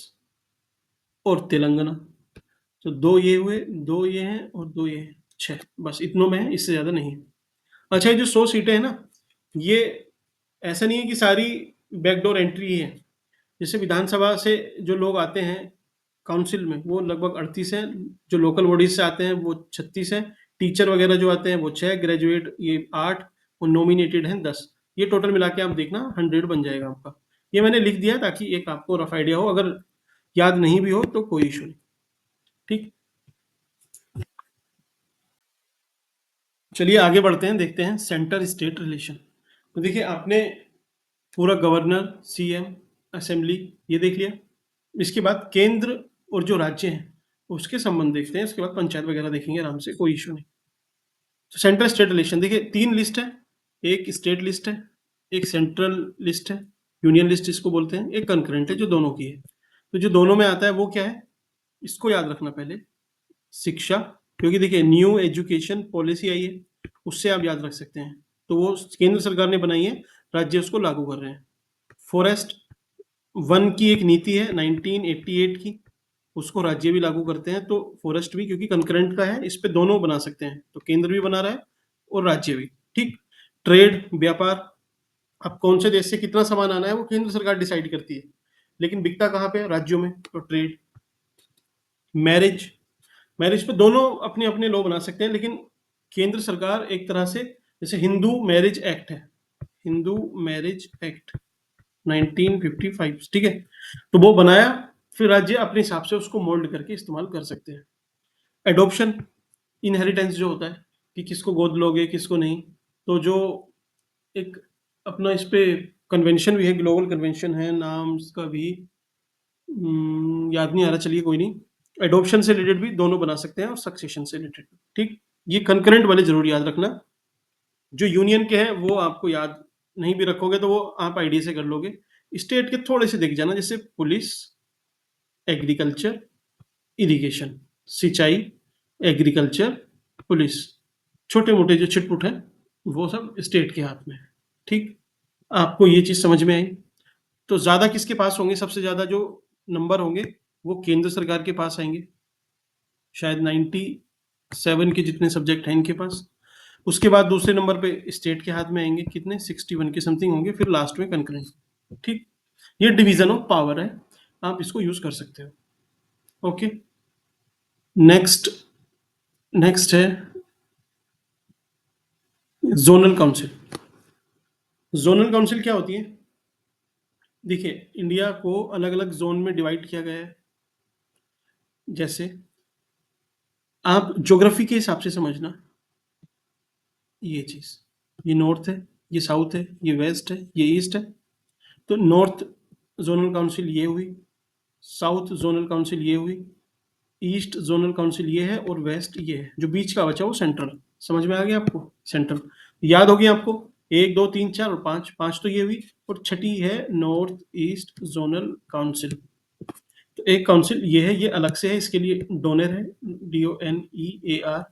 और तेलंगाना, तो 2 ये हुए, 2 ये हैं और 2 ये हैं, 6, बस इतनों में है, इससे ज़्यादा नहीं है। अच्छा, ये जो 100 सीटें हैं ना, ये ऐसा नहीं है कि सारी बैकडोर एंट्री है। जैसे विधानसभा से जो लोग आते हैं काउंसिल में, वो लगभग 38 हैं, जो लोकल बॉडीज से आते हैं वो 36 हैं, टीचर वगैरह जो आते हैं वो 6, ग्रेजुएट ये 8, और नॉमिनेटेड हैं 10। ये टोटल मिला के आप देखना 100 बन जाएगा आपका। ये मैंने लिख दिया ताकि एक आपको रफ आइडिया हो, अगर याद नहीं भी हो तो कोई इशू नहीं, ठीक। चलिए आगे बढ़ते हैं, देखते हैं सेंटर स्टेट रिलेशन। तो देखिए आपने पूरा गवर्नर, सीएम, असेंबली ये देख लिया। इसके बाद केंद्र और जो राज्य हैं उसके संबंध देखते हैं, उसके बाद पंचायत वगैरह देखेंगे आराम से, कोई इशू नहीं। तो सेंट्रल स्टेट रिलेशन देखिए 3 लिस्ट है, एक स्टेट लिस्ट है, एक सेंट्रल लिस्ट है, यूनियन लिस्ट इसको बोलते हैं, एक कंकरेंट है जो दोनों की है। तो जो दोनों में आता है वो क्या है, इसको याद रखना पहले, शिक्षा। क्योंकि देखिए न्यू एजुकेशन पॉलिसी आई है, उससे आप याद रख सकते हैं, तो वो केंद्र सरकार ने बनाई है, राज्य उसको लागू कर रहे हैं। फॉरेस्ट, वन की एक नीति है 1988 की, उसको राज्य भी लागू करते हैं, तो फॉरेस्ट भी, क्योंकि कंकरेंट का है, इस पे दोनों बना सकते हैं, तो केंद्र भी बना रहा है और राज्य भी, ठीक। ट्रेड, व्यापार, अब कौन से देश से कितना सामान आना है वो केंद्र सरकार डिसाइड करती है, लेकिन बिकता कहाँ पे? राज्यों में, तो ट्रेड। मैरिज, मैरिज पे दोनों अपने अपने लॉ बना सकते हैं, लेकिन केंद्र सरकार एक तरह से, जैसे हिंदू मैरिज एक्ट है, हिंदू मैरिज एक्ट 1955, ठीक है, तो वो बनाया, फिर राज्य अपने हिसाब से उसको मोल्ड करके इस्तेमाल कर सकते हैं। एडॉप्शन, इनहेरिटेंस जो होता है कि किसको गोद लोगे किसको नहीं, तो जो एक अपना इस पे कन्वेंशन भी है, ग्लोबल कन्वेंशन है, नाम इसका भी याद नहीं आ रहा, चलिए कोई नहीं। एडॉप्शन से रिलेटेड भी दोनों बना सकते हैं और सक्सेशन से रिलेटेड, ठीक। ये कंकरेंट वाले जरूर याद रखना। जो यूनियन के हैं वो आपको याद नहीं भी रखोगे तो वो आप आइडिया से कर लोगे। स्टेट के थोड़े से देख जाना, जैसे पुलिस, एग्रीकल्चर, इरिगेशन, सिंचाई, एग्रीकल्चर, पुलिस, छोटे मोटे जो छिटपुट हैं वो सब स्टेट के हाथ में है, ठीक। आपको ये चीज समझ में आई? तो ज्यादा किसके पास होंगे? सबसे ज्यादा जो नंबर होंगे वो केंद्र सरकार के पास आएंगे, शायद 97 के जितने सब्जेक्ट हैं इनके पास। उसके बाद दूसरे नंबर पे स्टेट के हाथ में आएंगे, कितने? 61 के समथिंग होंगे, फिर लास्ट में कंकरेंट, ठीक। ये डिवीजन ऑफ पावर है, आप इसको यूज कर सकते हो। ओके, नेक्स्ट, नेक्स्ट है जोनल काउंसिल। जोनल काउंसिल क्या होती है? देखिए, इंडिया को अलग अलग जोन में डिवाइड किया गया है। जैसे आप ज्योग्राफी के हिसाब से समझना, ये चीज, ये नॉर्थ है, ये साउथ है, ये वेस्ट है, ये ईस्ट है। तो नॉर्थ जोनल काउंसिल ये हुई, साउथ जोनल काउंसिल ये हुई, ईस्ट जोनल काउंसिल ये है, और वेस्ट ये है। जो बीच का बचा वो सेंट्रल। समझ में आ गया आपको? सेंट्रल याद होगी आपको, 1 2 3 4 और 5, 5 तो ये हुई, और छठी है नॉर्थ ईस्ट जोनल काउंसिल। तो एक काउंसिल ये है, ये अलग से है, इसके लिए डोनर है, DONEAR,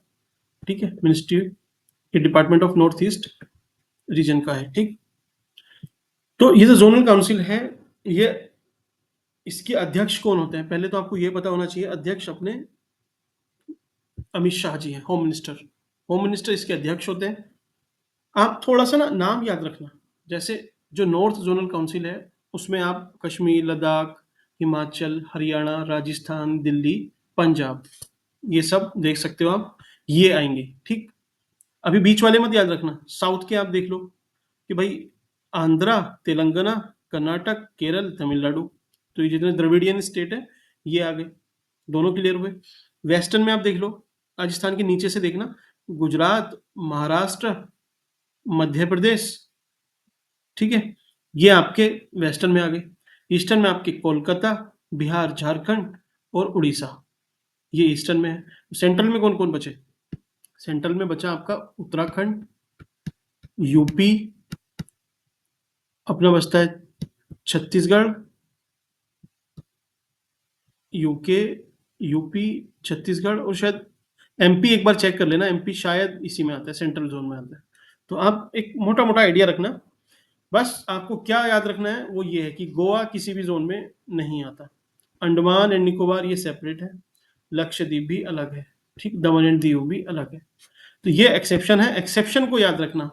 ठीक है, मिनिस्ट्री, ये department of north east region का है, ठीक। तो ये जो जोनल काउंसिल है, ये, इसके अध्यक्ष कौन होते हैं? पहले तो आपको ये पता होना चाहिए, अध्यक्ष अपने अमित शाह जी हैं, होम मिनिस्टर। होम मिनिस्टर इसके अध्यक्ष होते हैं। आप थोड़ा सा ना नाम याद रखना, जैसे जो नॉर्थ जोनल काउंसिल है उसमें आप कश्मीर, लद्दाख, हिमाचल, हरियाणा, राजस्थान, दिल्ली, पंजाब, ये सब देख सकते हो आप, ये आएंगे, ठीक। अभी बीच वाले मत याद रखना। साउथ के आप देख लो कि भाई आंध्रा, तेलंगाना, कर्नाटक, केरल, तमिलनाडु, तो ये जितने द्रविडियन स्टेट है ये आ गए, दोनों क्लियर हुए। वेस्टर्न में आप देख लो, राजस्थान के नीचे से देखना, गुजरात, महाराष्ट्र, मध्य प्रदेश, ठीक है, ये आपके वेस्टर्न में आ गए। ईस्टर्न में आपके कोलकाता, बिहार, झारखंड और उड़ीसा, ये ईस्टर्न में है। सेंट्रल में कौन कौन बचे? सेंट्रल में बचा आपका उत्तराखंड, यूपी, अपना बचता है छत्तीसगढ़, यूके, यूपी, छत्तीसगढ़, और शायद एमपी, एक बार चेक कर लेना, एमपी शायद इसी में आता है, सेंट्रल जोन में आता है। तो आप एक मोटा मोटा आइडिया रखना। बस आपको क्या याद रखना है वो ये है कि गोवा किसी भी जोन में नहीं आता, अंडमान एंड निकोबार ये सेपरेट है, लक्षद्वीप भी अलग है, ठीक, दमन एंड दीव भी अलग है। तो ये एक्सेप्शन है, एक्सेप्शन को याद रखना।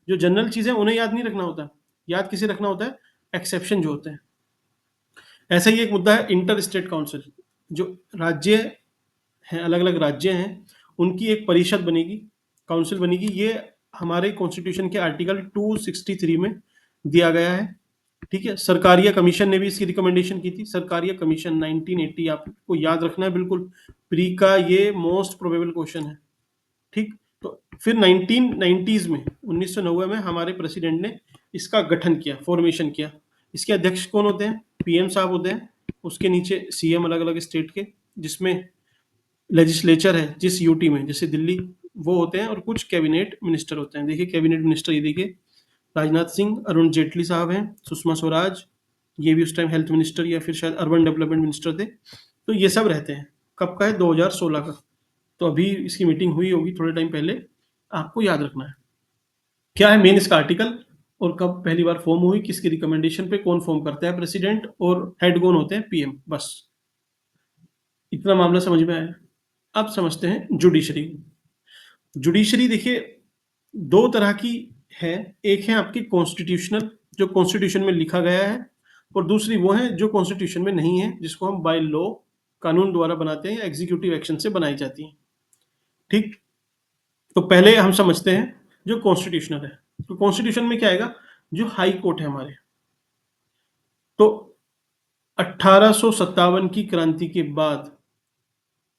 जो जनरल चीजें उन्हें याद नहीं रखना होता, याद किसे रखना होता है? एक्सेप्शन जो होते हैं। ऐसा ही एक मुद्दा है इंटर स्टेट काउंसिल। जो राज्य हैं, अलग अलग राज्य हैं, उनकी एक परिषद बनेगी, काउंसिल बनेगी। ये हमारे कॉन्स्टिट्यूशन के आर्टिकल 263 में दिया गया है, ठीक है। सरकारिया कमीशन ने भी इसकी रिकमेंडेशन की थी, सरकारिया कमीशन 1980, आपको याद रखना है बिल्कुल, प्री का ये मोस्ट प्रोबेबल क्वेश्चन है, ठीक। तो फिर 1990s में, 1990 में हमारे प्रेसिडेंट ने इसका गठन किया, फॉर्मेशन किया। इसके अध्यक्ष कौन होते हैं? PM साहब होते हैं, उसके नीचे CM अलग अलग स्टेट के, जिसमें लेजिस्लेचर है जिस यूटी में, जैसे दिल्ली, वो होते हैं, और कुछ कैबिनेट मिनिस्टर होते हैं। देखिए कैबिनेट मिनिस्टर, ये देखिए, राजनाथ सिंह, अरुण जेटली साहब हैं, सुषमा स्वराज, ये भी उस टाइम हेल्थ मिनिस्टर या फिर शायद अर्बन डेवलपमेंट मिनिस्टर थे। तो ये सब रहते हैं। कब का है? 2016 का। तो अभी इसकी मीटिंग हुई होगी थोड़े टाइम पहले, आपको याद रखना है। क्या है मेन इसका आर्टिकल, और कब पहली बार फॉर्म हुई, किसकी रिकमेंडेशन पे, कौन फॉर्म करता है? प्रेसिडेंट, और हेड कौन होते हैं? PM, बस इतना मामला समझ में आया। अब समझते हैं जुडिशरी। जुडिशरी देखिए, दो तरह की है, एक है आपकी कॉन्स्टिट्यूशनल, जो कॉन्स्टिट्यूशन में लिखा गया है, और दूसरी वो है जो कॉन्स्टिट्यूशन में नहीं है, जिसको हम बाय लॉ, कानून द्वारा बनाते हैं या एग्जीक्यूटिव एक्शन से बनाई जाती हैं। ठीक, तो पहले हम समझते हैं जो कॉन्स्टिट्यूशनल है। तो कॉन्स्टिट्यूशन में क्या आएगा, जो हाई कोर्ट है हमारे, तो 1857 की क्रांति के बाद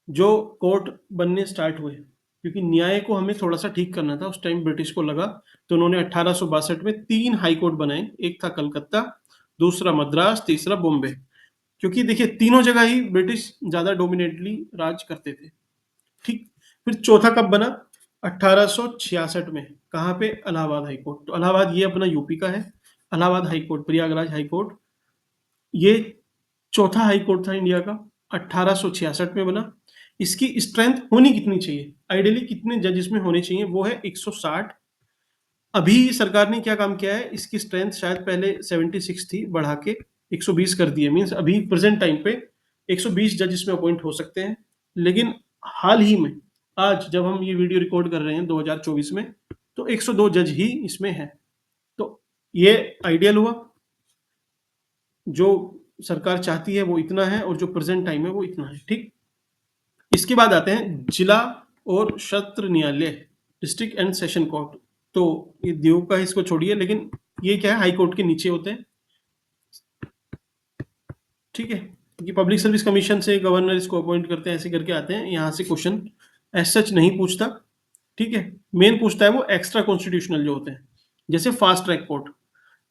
जो कोर्ट बनने स्टार्ट हुए, क्योंकि न्याय को हमें थोड़ा सा ठीक करना था, उस टाइम ब्रिटिश को लगा, तो उन्होंने 1862 में 3 हाई कोर्ट बनाए। एक था कलकत्ता, दूसरा मद्रास, तीसरा बॉम्बे। क्योंकि देखिए तीनों जगह ही ब्रिटिश ज्यादा डोमिनेटली राज करते थे। ठीक, फिर चौथा कब बना, 1866 में। कहाँ पे, इलाहाबाद हाई कोर्ट। तो इलाहाबाद ये अपना यूपी का है। Allahabad high court, Prayagraj high court, ये चौथा हाई कोर्ट था इंडिया का, 1866 में बना। इसकी स्ट्रेंथ होनी कितनी चाहिए, आइडियली कितने जज इसमें होने चाहिए, वो है 160। अभी सरकार ने क्या काम किया है, इसकी स्ट्रेंथ शायद पहले 76 थी, बढ़ा के 120 कर दी है। मीन्स अभी प्रेजेंट टाइम पे 120 जज इसमें अपॉइंट हो सकते हैं। लेकिन हाल ही में, आज जब हम ये वीडियो रिकॉर्ड कर रहे हैं 2024 में, तो 102 जज ही इसमें है। तो ये आइडियल हुआ, जो सरकार चाहती है वो इतना है, और जो प्रेजेंट टाइम है वो इतना है। ठीक, इसके बाद आते हैं जिला और सत्र न्यायालय, डिस्ट्रिक्ट एंड सेशन कोर्ट। तो ये दीव का, इसको छोड़िए, लेकिन ये क्या है, हाई कोर्ट के नीचे होते हैं। ठीक है, क्योंकि पब्लिक सर्विस कमीशन से गवर्नर इसको अपॉइंट करते हैं, ऐसे करके आते हैं। यहाँ से क्वेश्चन एज सच नहीं पूछता। ठीक है, मेन पूछता है वो एक्स्ट्रा कॉन्स्टिट्यूशनल जो होते हैं, जैसे fast track court.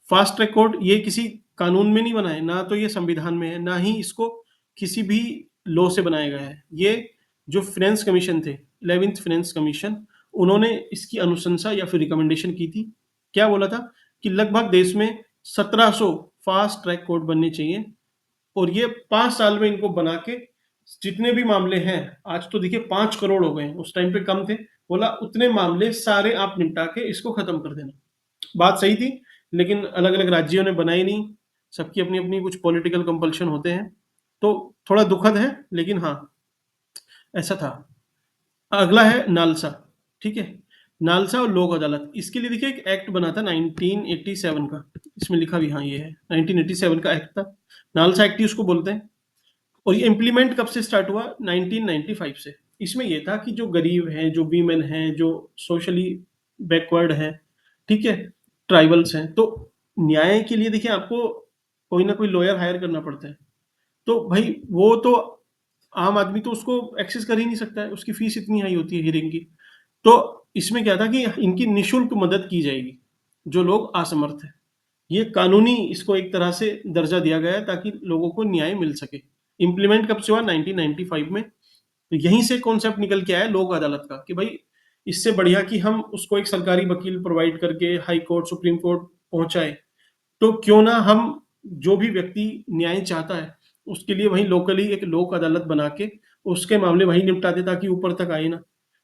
Fast track court ये किसी कानून में नहीं बना है, ना तो ये संविधान में है, ना ही इसको किसी भी लॉ से बनाया गया है। ये जो फिनेंस कमीशन थे, 11th फिनेंस कमीशन, उन्होंने इसकी अनुशंसा या फिर रिकमेंडेशन की थी। क्या बोला था कि लगभग देश में 1700 फास्ट ट्रैक कोर्ट बनने चाहिए, और ये 5 साल में इनको बना के जितने भी मामले हैं, आज तो देखिए 5 करोड़ हो गए, उस टाइम पे कम थे, बोला उतने मामले सारे आप निपटा के इसको खत्म कर देना। बात सही थी, लेकिन अलग अलग राज्यों ने बनाई नहीं। सबकी अपनी अपनी कुछ पॉलिटिकल कंपल्शन होते हैं, तो थोड़ा दुखद है, लेकिन हाँ, ऐसा था। अगला है नालसा। ठीक है, नालसा और लोक अदालत, इसके लिए देखिए एक एक्ट बना था 1987 का, इसमें लिखा भी हाँ ये है 1987 का एक्ट था, नालसा एक्ट ही उसको बोलते हैं। और ये इम्प्लीमेंट कब से स्टार्ट हुआ, 1995 से। इसमें ये था कि जो गरीब हैं, जो वीमेन हैं, जो सोशली बैकवर्ड हैं, ठीक है, ट्राइबल्स हैं, तो न्याय के लिए देखिए आपको कोई ना कोई लॉयर हायर करना पड़ता है। तो भाई वो तो आम आदमी तो उसको एक्सेस कर ही नहीं सकता है, उसकी फीस इतनी हाई होती है हियरिंग की। तो इसमें क्या था कि इनकी निशुल्क मदद की जाएगी, जो लोग असमर्थ हैं। ये कानूनी इसको एक तरह से दर्जा दिया गया है, ताकि लोगों को न्याय मिल सके। इम्प्लीमेंट कब से हुआ, 1995 में। तो यहीं से कॉन्सेप्ट निकल के आया लोक अदालत का, कि भाई इससे बढ़िया कि हम उसको एक सरकारी वकील प्रोवाइड करके हाई कोर्ट, सुप्रीम कोर्ट पहुंचाए, तो क्यों ना हम, जो भी व्यक्ति न्याय चाहता है, उसके लिए वहीं लोकली एक लोक अदालत बना के उसके मामले वहीं निपटा दे, ताकि ऊपर तक आए ना।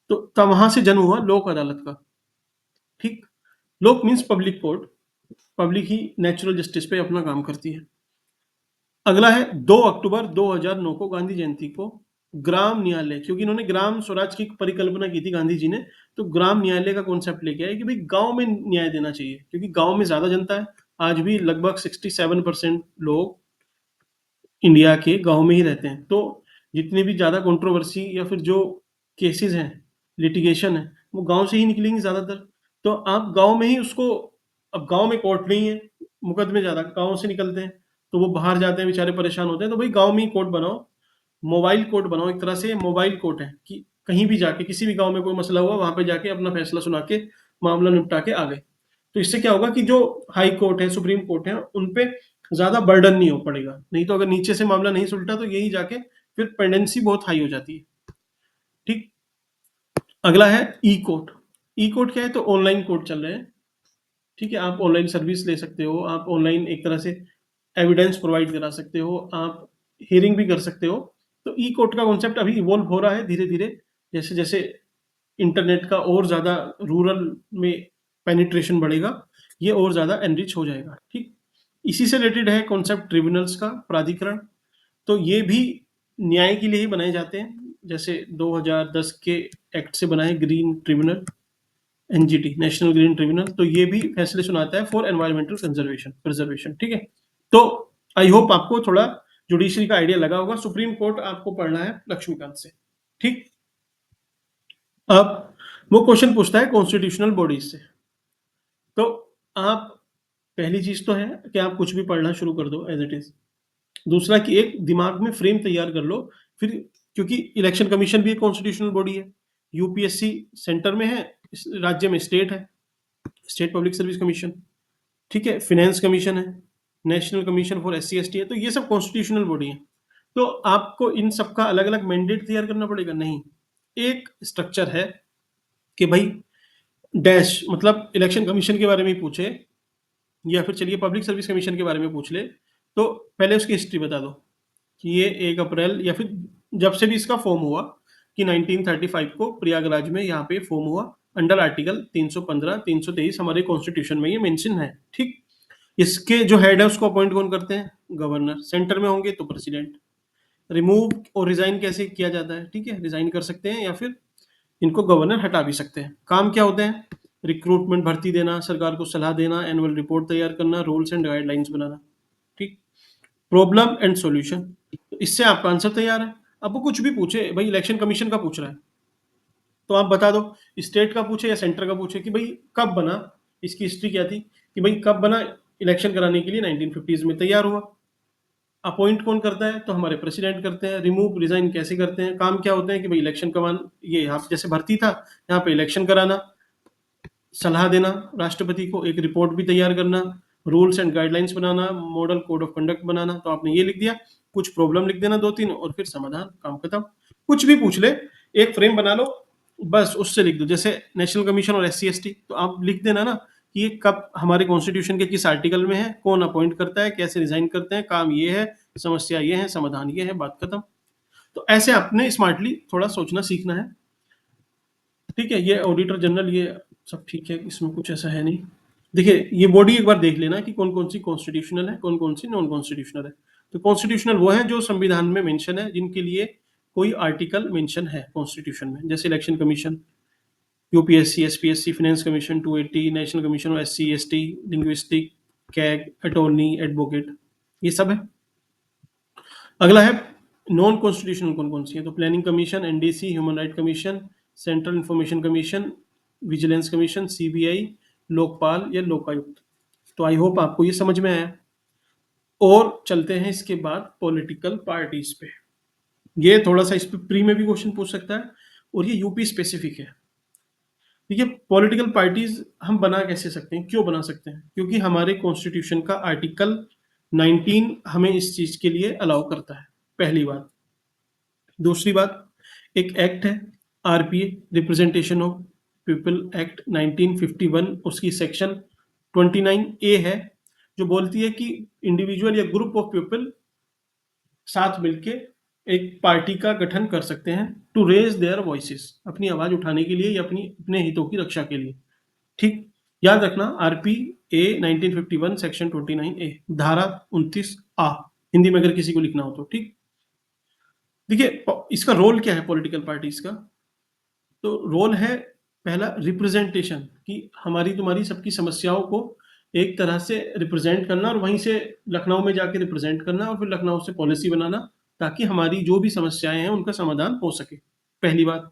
तो तब वहां से जन्म हुआ लोक अदालत का। ठीक, लोक मीन्स पब्लिक कोर्ट, पब्लिक ही नेचुरल जस्टिस पे अपना काम करती है। अगला है 2 अक्टूबर 2009 को, गांधी जयंती को, ग्राम न्यायालय, क्योंकि इन्होंने ग्राम स्वराज की परिकल्पना की थी गांधी जी ने, तो ग्राम न्यायालय का कॉन्सेप्ट लेके आए कि भाई गांव में न्याय देना चाहिए, क्योंकि गांव में ज्यादा जनता है। आज भी लगभग 67% लोग इंडिया के गांव में ही रहते हैं। तो जितनी भी ज्यादा कंट्रोवर्सी या फिर जो केसेस हैं, लिटिगेशन है, वो गांव से ही निकलेंगे ज्यादातर। तो आप गांव में ही उसको, अब गांव में कोर्ट नहीं है, मुकदमे ज्यादा गांव से निकलते हैं, तो वो बाहर जाते हैं, बेचारे परेशान होते हैं। तो भाई गांव में ही कोर्ट बनाओ, मोबाइल कोर्ट बनाओ, एक तरह से मोबाइल कोर्ट है, कि कहीं भी जाके किसी भी गांव में कोई मसला हुआ, वहां पे जाके अपना फैसला सुना के मामला निपटा के आ गए। तो इससे क्या होगा कि जो हाई कोर्ट है, सुप्रीम कोर्ट है, उन पे ज्यादा बर्डन नहीं हो पड़ेगा। नहीं तो अगर नीचे से मामला नहीं सुलटा, तो यही जाके फिर पेंडेंसी बहुत हाई हो जाती है। ठीक, अगला है ई कोर्ट। ई कोर्ट क्या है, तो ऑनलाइन कोर्ट चल रहे हैं। ठीक है, आप ऑनलाइन सर्विस ले सकते हो, आप ऑनलाइन एक तरह से एविडेंस प्रोवाइड करा सकते हो, आप हियरिंग भी कर सकते हो। तो ई कोर्ट का कॉन्सेप्ट अभी इवॉल्व हो रहा है धीरे धीरे, जैसे जैसे इंटरनेट का और ज़्यादा रूरल में पेनिट्रेशन बढ़ेगा, ये और ज़्यादा एनरिच हो जाएगा। ठीक, इसी से रिलेटेड है कॉन्सेप्ट ट्रिब्यूनल्स का, प्राधिकरण। तो ये भी न्याय के लिए ही बनाए जाते हैं, जैसे 2010 के एक्ट से बना है green tribunal, NGT, national green tribunal, तो ये भी फैसले सुनाता है फॉर एनवायरमेंटल कंजर्वेशन, ठीक है। तो आई होप आपको थोड़ा जुडिशरी का आइडिया लगा होगा। सुप्रीम कोर्ट आपको पढ़ना है लक्ष्मीकांत से, ठीक। अब वो क्वेश्चन पूछता है कॉन्स्टिट्यूशनल बॉडीज से, तो आप, पहली चीज तो है कि आप कुछ भी पढ़ना शुरू कर दो एज इट इज। दूसरा कि एक दिमाग में फ्रेम तैयार कर लो, फिर, क्योंकि इलेक्शन कमीशन भी एक कॉन्स्टिट्यूशनल बॉडी है, यूपीएससी सेंटर में है, राज्य में स्टेट है, स्टेट पब्लिक सर्विस कमीशन, ठीक है, फिनेंस कमीशन है, national commission for SC ST है, तो ये सब कॉन्स्टिट्यूशनल बॉडी है। तो आपको इन सबका अलग अलग मैंडेट तैयार करना पड़ेगा? नहीं, एक स्ट्रक्चर है कि भाई डैश, मतलब इलेक्शन कमीशन के बारे में ही पूछे, या फिर चलिए पब्लिक सर्विस कमीशन के बारे में पूछ ले, तो पहले उसकी हिस्ट्री बता दो कि ये 1 अप्रैल या फिर जब से भी इसका फॉर्म हुआ, कि 1935 को प्रयागराज में यहाँ पे फॉर्म हुआ, अंडर आर्टिकल 315 323 हमारे कॉन्स्टिट्यूशन में ये मेंशन है, ठीक। इसके जो हेड है उसको अपॉइंट कौन करते हैं? गवर्नर। सेंटर में होंगे तो प्रेसिडेंट। रिमूव और रिजाइन कैसे किया जाता है? ठीक है, रिजाइन कर सकते हैं या फिर इनको गवर्नर हटा भी सकते हैं। काम क्या होते हैं? रिक्रूटमेंट, भर्ती देना, सरकार को सलाह देना, एनुअल रिपोर्ट तैयार करना, रूल्स एंड गाइडलाइंस बनाना, ठीक। प्रॉब्लम एंड सॉल्यूशन, इससे आपका आंसर तैयार है। अब वो कुछ भी पूछे, भाई इलेक्शन कमीशन का पूछ रहा है तो आप बता दो, स्टेट का पूछे या सेंटर का पूछे, कि भाई कब बना, इसकी हिस्ट्री क्या थी, कि भाई कब बना, इलेक्शन कराने के लिए 1950s में तैयार हुआ। अपॉइंट कौन करता है? तो हमारे प्रेसिडेंट करते हैं। रिमूव रिजाइन कैसे करते हैं? काम क्या होते हैं? कि भाई इलेक्शन करवाना, ये यहाँ जैसे भर्ती था, यहाँ पे इलेक्शन कराना, सलाह देना राष्ट्रपति को, एक रिपोर्ट भी तैयार करना, रूल्स एंड गाइडलाइंस बनाना, मॉडल कोड ऑफ कंडक्ट बनाना। तो आपने ये लिख दिया, कुछ प्रॉब्लम लिख देना 2-3 और फिर समाधान, काम खत्म। कुछ भी पूछ ले, एक फ्रेम बना लो, बस उससे लिख दो। जैसे नेशनल कमीशन और SC ST, तो आप लिख देना ना कि ये कब हमारे कॉन्स्टिट्यूशन के किस आर्टिकल में है, कौन अपॉइंट करता है, कैसे रिजाइन करते हैं, काम ये है, समस्या ये है, समाधान ये है, बात खत्म। तो ऐसे आपने स्मार्टली थोड़ा सोचना सीखना है, ठीक है। ये ऑडिटर जनरल, ये सब ठीक है, इसमें कुछ ऐसा है नहीं। देखिए ये बॉडी एक बार देख लेना कि कौन कौन सी कॉन्स्टिट्यूशनल है, कौन कौन सी नॉन कॉन्स्टिट्यूशनल है। तो कॉन्स्टिट्यूशनल वो है जो संविधान में मेंशन है, जिनके लिए कोई आर्टिकल मेंशन है कॉन्स्टिट्यूशन में, जैसे election commission, UPSC, SPSC, finance commission 280, national commission of SC ST, linguistic, CAG, attorney, advocate, ये सब है। अगला है नॉन कॉन्स्टिट्यूशनल कौन कौन सी है, तो planning commission, NDC, human right commission, central information commission, vigilance commission, CBI, Lokpal या लोकायुक्त। तो आई होप आपको ये समझ में आया। और चलते हैं इसके बाद पॉलिटिकल पार्टीज पे। ये थोड़ा सा इस पे प्री में भी क्वेश्चन पूछ सकता है, और ये यूपी स्पेसिफिक है। देखिए पॉलिटिकल पार्टीज हम बना कैसे सकते हैं, क्यों बना सकते हैं? क्योंकि हमारे कॉन्स्टिट्यूशन का आर्टिकल 19 हमें इस चीज के लिए अलाउ करता है, पहली बात। दूसरी बात, एक एक्ट है RPA, representation of people act 1951, उसकी सेक्शन 29A है, जो बोलती है कि इंडिविजुअल या ग्रुप ऑफ पीपल साथ मिलके एक पार्टी का गठन कर सकते हैं, टू रेज देयर वॉइसेस, अपनी आवाज उठाने के लिए या अपने हितों की रक्षा के लिए, ठीक। याद रखना, RPA 1951 सेक्शन 29A, धारा 29A, हिंदी में अगर किसी को लिखना हो तो, ठीक। देखिए इसका रोल क्या है पॉलिटिकल पार्टीज का? तो रोल है पहला रिप्रेजेंटेशन, कि हमारी तुम्हारी सबकी समस्याओं को एक तरह से रिप्रेजेंट करना, और वहीं से लखनऊ में जाके रिप्रेजेंट करना, और फिर लखनऊ से पॉलिसी बनाना, ताकि हमारी जो भी समस्याएं हैं उनका समाधान हो सके, पहली बात।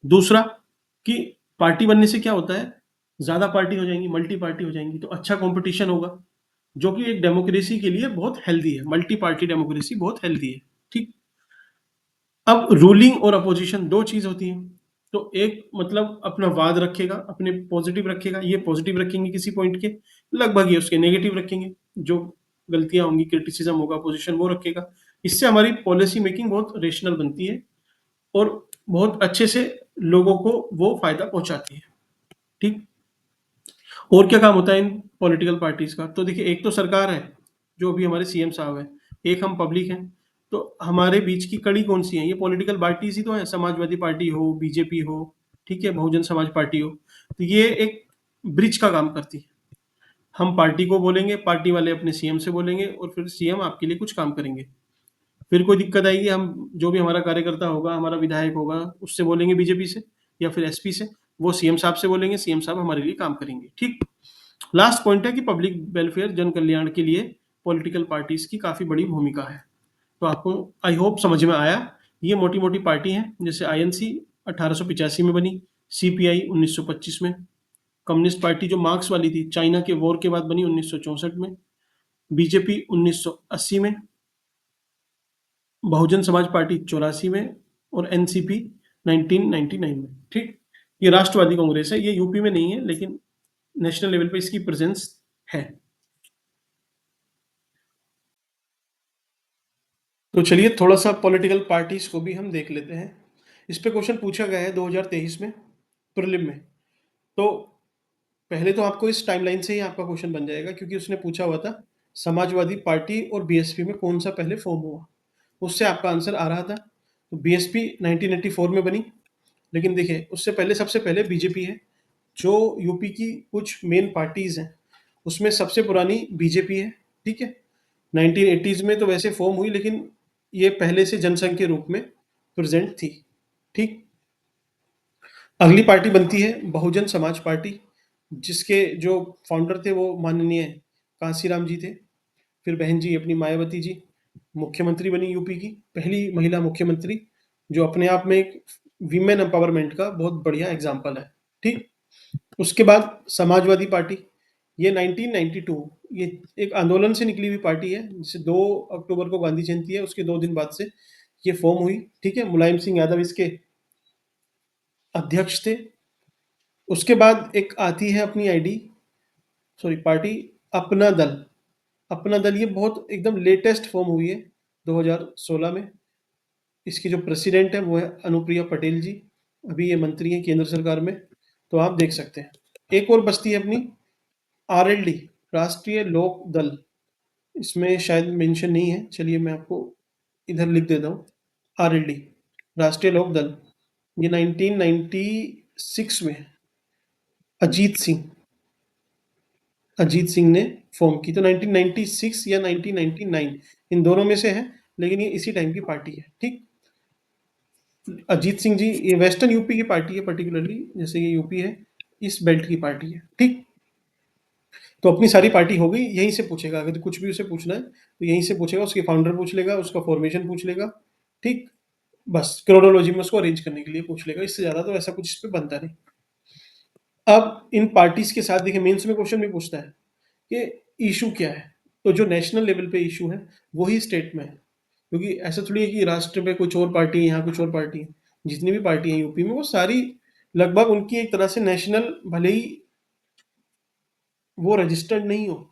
दूसरा कि पार्टी बनने से क्या होता है, ज्यादा पार्टी हो जाएंगी, मल्टी पार्टी हो जाएंगी, तो अच्छा कंपटीशन होगा, जो कि एक डेमोक्रेसी के लिए बहुत हेल्दी है। मल्टी पार्टी डेमोक्रेसी बहुत हेल्दी है, ठीक। अब रूलिंग और अपोजिशन दो चीज होती है, तो एक मतलब अपना वाद रखेगा, अपने पॉजिटिव रखेगा, ये पॉजिटिव रखेंगे किसी पॉइंट के, लगभग ये उसके नेगेटिव रखेंगे, जो गलतियां होंगी, क्रिटिसिज्म होगा, अपोजिशन वो रखेगा। इससे हमारी पॉलिसी मेकिंग बहुत रेशनल बनती है, और बहुत अच्छे से लोगों को वो फायदा पहुंचाती है, ठीक। और क्या काम होता है इन पॉलिटिकल पार्टीज का? तो देखिए एक तो सरकार है, जो अभी हमारे CM साहब है, एक हम पब्लिक हैं, तो हमारे बीच की कड़ी कौन सी है? ये पॉलिटिकल पार्टीज ही तो है, समाजवादी पार्टी हो, बीजेपी हो, ठीक है, बहुजन समाज पार्टी हो, तो ये एक ब्रिज का काम करती है। हम पार्टी को बोलेंगे, पार्टी वाले अपने CM से बोलेंगे, और फिर CM आपके लिए कुछ काम करेंगे। फिर कोई दिक्कत आएगी, हम जो भी हमारा कार्यकर्ता होगा, हमारा विधायक होगा, उससे बोलेंगे बीजेपी से या फिर SP से, वो सीएम साहब से बोलेंगे, सीएम साहब हमारे लिए काम करेंगे। ठीक। लास्ट पॉइंट है कि पब्लिक वेलफेयर, जन कल्याण के लिए पॉलिटिकल पार्टीज की काफी बड़ी भूमिका है। तो आपको आई होप समझ में आया। ये मोटी मोटी पार्टी हैं, जैसे आईएनसी 1885 में बनी, सीपीआई 1925 में, कम्युनिस्ट पार्टी जो मार्क्स वाली थी चाइना के वॉर के बाद बनी 1964 में, बीजेपी 1980 में, बहुजन समाज पार्टी 84 में, और एनसीपी 1999 में। ठीक। ये राष्ट्रवादी कांग्रेस है, ये यूपी में नहीं है लेकिन नेशनल लेवल पे इसकी प्रेजेंस है। तो चलिए थोड़ा सा पॉलिटिकल पार्टीज को भी हम देख लेते हैं। इस पे क्वेश्चन पूछा गया है 2023 में प्रीलिम में। तो पहले तो आपको इस टाइमलाइन से ही आपका क्वेश्चन बन जाएगा, क्योंकि उसने पूछा हुआ था समाजवादी पार्टी और बीएसपी में कौन सा पहले फॉर्म हुआ। उससे आपका आंसर आ रहा था। तो बीएसपी 1984 में बनी, लेकिन देखिए उससे पहले सबसे पहले बीजेपी है। जो यूपी की कुछ मेन पार्टीज हैं उसमें सबसे पुरानी बीजेपी है। ठीक है। 1980s में तो वैसे फॉर्म हुई, लेकिन ये पहले से जनसंघ के रूप में प्रेजेंट थी। ठीक। अगली पार्टी बनती है बहुजन समाज पार्टी, जिसके जो फाउंडर थे वो माननीय कांसीराम जी थे। फिर बहन जी अपनी मायावती जी मुख्यमंत्री बनी यूपी की, पहली महिला मुख्यमंत्री, जो अपने आप में एक वीमेन एम्पावरमेंट का बहुत बढ़िया एग्जाम्पल है। ठीक। उसके बाद समाजवादी पार्टी, ये 1992, ये एक आंदोलन से निकली हुई पार्टी है, जिसे 2 अक्टूबर को गांधी जयंती है, उसके 2 दिन बाद से ये फॉर्म हुई। ठीक है। मुलायम सिंह यादव इसके अध्यक्ष थे। उसके बाद एक आती है अपनी आईडी, सॉरी पार्टी, अपना दल। अपना दल ये बहुत एकदम लेटेस्ट फॉर्म हुई है 2016 में। इसकी जो प्रेसिडेंट है वो है अनुप्रिया पटेल जी, अभी ये मंत्री हैं केंद्र सरकार में। तो आप देख सकते हैं। एक और बस्ती है अपनी आरएलडी, राष्ट्रीय लोक दल। इसमें शायद मेंशन नहीं है, चलिए मैं आपको इधर लिख देता हूँ। आरएलडी, राष्ट्रीय लोक दल, ये 1996 में अजीत सिंह अजीत सिंह ने फॉर्म की। तो 1996 या 1999 इन दोनों में से है, लेकिन ये इसी टाइम की पार्टी है। ठीक। अजीत सिंह जी ये वेस्टर्न यूपी की पार्टी है, पर्टिकुलरली जैसे ये यूपी है इस बेल्ट की पार्टी है। ठीक। तो अपनी सारी पार्टी हो गई। यहीं से पूछेगा, अगर कुछ भी उसे पूछना है तो यहीं से पूछेगा, उसके फाउंडर पूछ लेगा, उसका फॉर्मेशन पूछ लेगा। ठीक। बस क्रोनोलॉजी में उसको अरेंज करने के लिए पूछ लेगा, इससे ज्यादा तो ऐसा कुछ इस पे बनता नहीं। अब इन पार्टीज के साथ देखिए मेंस में क्वेश्चन भी पूछता है कि इशू क्या है। तो जो नेशनल लेवल पे इशू है वही स्टेट में है, क्योंकि ऐसा थोड़ी है कि राष्ट्र में कुछ और पार्टी है, यहाँ कुछ और पार्टी है। जितनी भी पार्टी है यूपी में वो सारी लगभग उनकी एक तरह से नेशनल, भले ही वो रजिस्टर्ड नहीं हो,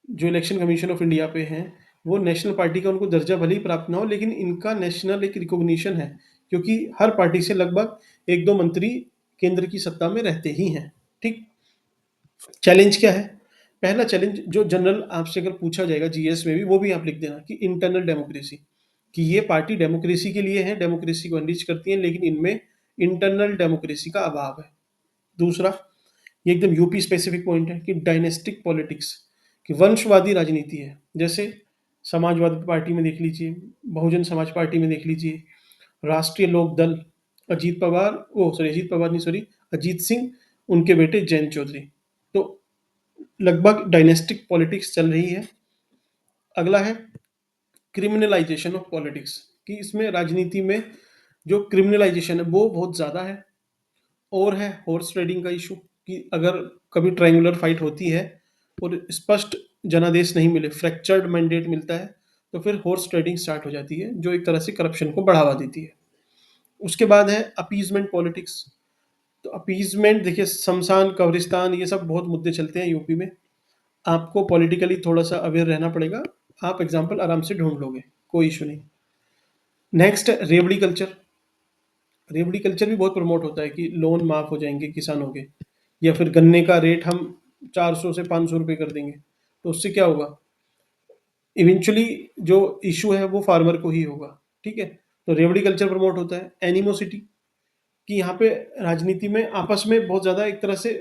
जो इलेक्शन कमीशन ऑफ इंडिया पे हैं, वो नेशनल पार्टी का उनको दर्जा भले ही प्राप्त ना हो, लेकिन इनका नेशनल एक रिकॉग्निशन है, क्योंकि हर पार्टी से लगभग 1-2 मंत्री केंद्र की सत्ता में रहते ही हैं। ठीक। चैलेंज क्या है? पहला चैलेंज जो जनरल आपसे अगर पूछा जाएगा जीएस में भी, वो भी आप लिख देना कि इंटरनल डेमोक्रेसी, कि ये पार्टी डेमोक्रेसी के लिए है, डेमोक्रेसी को अनरीच करती है, लेकिन इनमें इंटरनल डेमोक्रेसी का अभाव है। दूसरा, ये एकदम यूपी स्पेसिफिक पॉइंट है कि डायनेस्टिक पॉलिटिक्स, कि वंशवादी राजनीति है। जैसे समाजवादी पार्टी में देख लीजिए, बहुजन समाज पार्टी में देख लीजिए, राष्ट्रीय लोक दल, अजीत पवार, ओ सॉरी अजीत पवार नहीं, सॉरी अजीत सिंह, उनके बेटे जयंत चौधरी। तो लगभग डायनेस्टिक पॉलिटिक्स चल रही है। अगला है क्रिमिनलाइजेशन ऑफ पॉलिटिक्स, कि इसमें राजनीति में जो क्रिमिनलाइजेशन है वो बहुत ज़्यादा है। और है हॉर्स ट्रेडिंग का इशू, कि अगर कभी ट्रायंगुलर फाइट होती है और स्पष्ट जनादेश नहीं मिले, फ्रैक्चर्ड मैंडेट मिलता है, तो फिर हॉर्स ट्रेडिंग स्टार्ट हो जाती है, जो एक तरह से करप्शन को बढ़ावा देती है। उसके बाद है अपीजमेंट पॉलिटिक्स। तो अपीजमेंट देखिए, शमशान कब्रिस्तान ये सब बहुत मुद्दे चलते हैं यूपी में। आपको पॉलिटिकली थोड़ा सा अवेयर रहना पड़ेगा, आप एग्जाम्पल आराम से ढूंढ लोगे, कोई इशू नहीं। नेक्स्ट रेवड़ी कल्चर। रेवड़ी कल्चर भी बहुत प्रमोट होता है कि लोन माफ हो जाएंगे किसानों के, या फिर गन्ने का रेट हम 400 से 500 रुपये कर देंगे। तो उससे क्या होगा, इवेंचुअली जो इशू है वो फार्मर को ही होगा। ठीक है। तो रेवड़ी कल्चर प्रमोट होता है। एनिमोसिटी, कि यहाँ पे राजनीति में आपस में बहुत ज़्यादा एक तरह से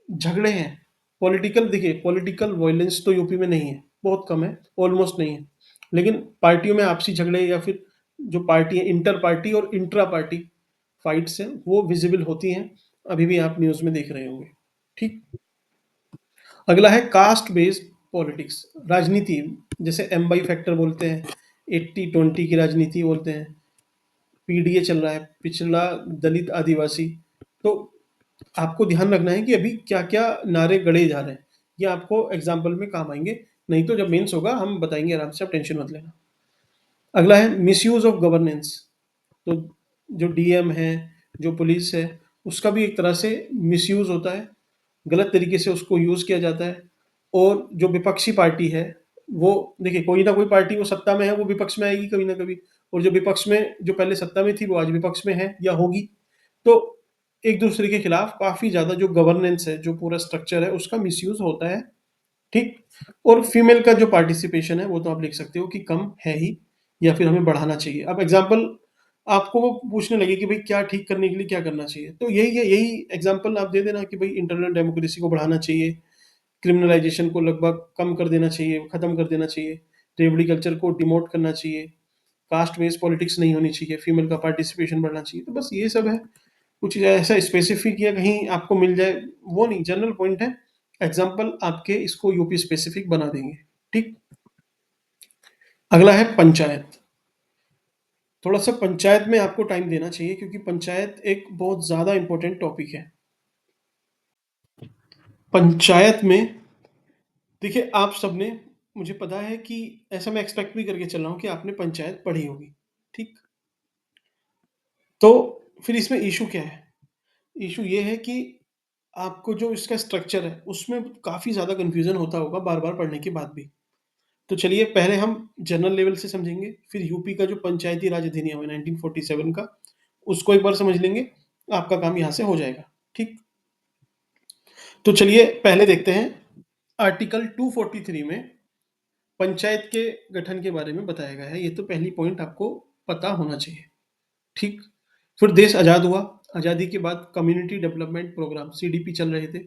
झगड़े हैं। पॉलिटिकल, देखिए पॉलिटिकल वायलेंस तो यूपी में नहीं है, बहुत कम है, ऑलमोस्ट नहीं है। लेकिन पार्टियों में आपसी झगड़े, या फिर जो पार्टी है इंटर पार्टी और इंट्रा पार्टी, फाइट्स हैं वो विजिबल होती हैं, अभी भी आप न्यूज़ में देख रहे होंगे। ठीक। अगला है कास्ट बेस्ड पॉलिटिक्स, राजनीति, जैसे एम बाई फैक्टर बोलते हैं, 80-20 की राजनीति बोलते हैं, पीडीए चल रहा है, पिछड़ा, दलित, आदिवासी। तो आपको ध्यान रखना है कि अभी क्या क्या नारे गढ़े जा रहे हैं, ये आपको एग्जाम्पल में काम आएंगे, नहीं तो जब मेंस होगा हम बताएंगे आराम से, आप टेंशन मत लेना। अगला है मिसयूज ऑफ गवर्नेंस, तो जो डीएम है, जो पुलिस है, उसका भी एक तरह से मिसयूज होता है, गलत तरीके से उसको यूज किया जाता है। और जो विपक्षी पार्टी है, वो देखिए कोई ना कोई पार्टी वो सत्ता में है वो विपक्ष में आएगी कभी ना कभी, और जो विपक्ष में जो पहले सत्ता में थी वो आज विपक्ष में है या होगी। तो एक दूसरे के खिलाफ काफी ज्यादा जो गवर्नेंस है, जो पूरा स्ट्रक्चर है, उसका मिसयूज होता है। ठीक। और फीमेल का जो पार्टिसिपेशन है वो तो आप लिख सकते हो कि कम है ही, या फिर हमें बढ़ाना चाहिए। अब एग्जाम्पल आपको वो पूछने लगे कि भाई क्या ठीक करने के लिए क्या करना चाहिए, तो यही एग्जाम्पल आप दे देना कि भाई इंटरनल डेमोक्रेसी को बढ़ाना चाहिए, क्रिमिनलाइजेशन को लगभग कम कर देना चाहिए, खत्म कर देना चाहिए, रेवड़ी कल्चर को डिमोट करना चाहिए, कास्ट बेस्ड पॉलिटिक्स नहीं होनी चाहिए, फीमेल का पार्टिसिपेशन बढ़ना चाहिए। तो बस ये सब है, कुछ ऐसा स्पेसिफिक या कहीं आपको मिल जाए वो नहीं, जनरल पॉइंट है। एग्जाम्पल आपके इसको यूपी स्पेसिफिक बना देंगे। ठीक। अगला है पंचायत। थोड़ा सा पंचायत में आपको टाइम देना चाहिए, क्योंकि पंचायत एक बहुत ज्यादा इंपॉर्टेंट टॉपिक है। पंचायत में देखिए आप सबने, मुझे पता है कि ऐसा मैं एक्सपेक्ट भी करके चल रहा हूँ कि आपने पंचायत पढ़ी होगी। ठीक। तो फिर इसमें इशू क्या है? इशू ये है कि आपको जो इसका स्ट्रक्चर है उसमें काफी ज्यादा कंफ्यूजन होता होगा बार बार पढ़ने के बाद भी। तो चलिए पहले हम जनरल लेवल से समझेंगे, फिर यूपी का जो पंचायती राज अधिनियम है 1947 का, उसको एक बार समझ लेंगे, आपका काम यहाँ से हो जाएगा। ठीक। तो चलिए पहले देखते हैं, आर्टिकल 243 में पंचायत के गठन के बारे में बताया गया है, ये तो पहली पॉइंट आपको पता होना चाहिए। ठीक। फिर देश आज़ाद हुआ, आज़ादी के बाद कम्युनिटी डेवलपमेंट प्रोग्राम सीडीपी चल रहे थे,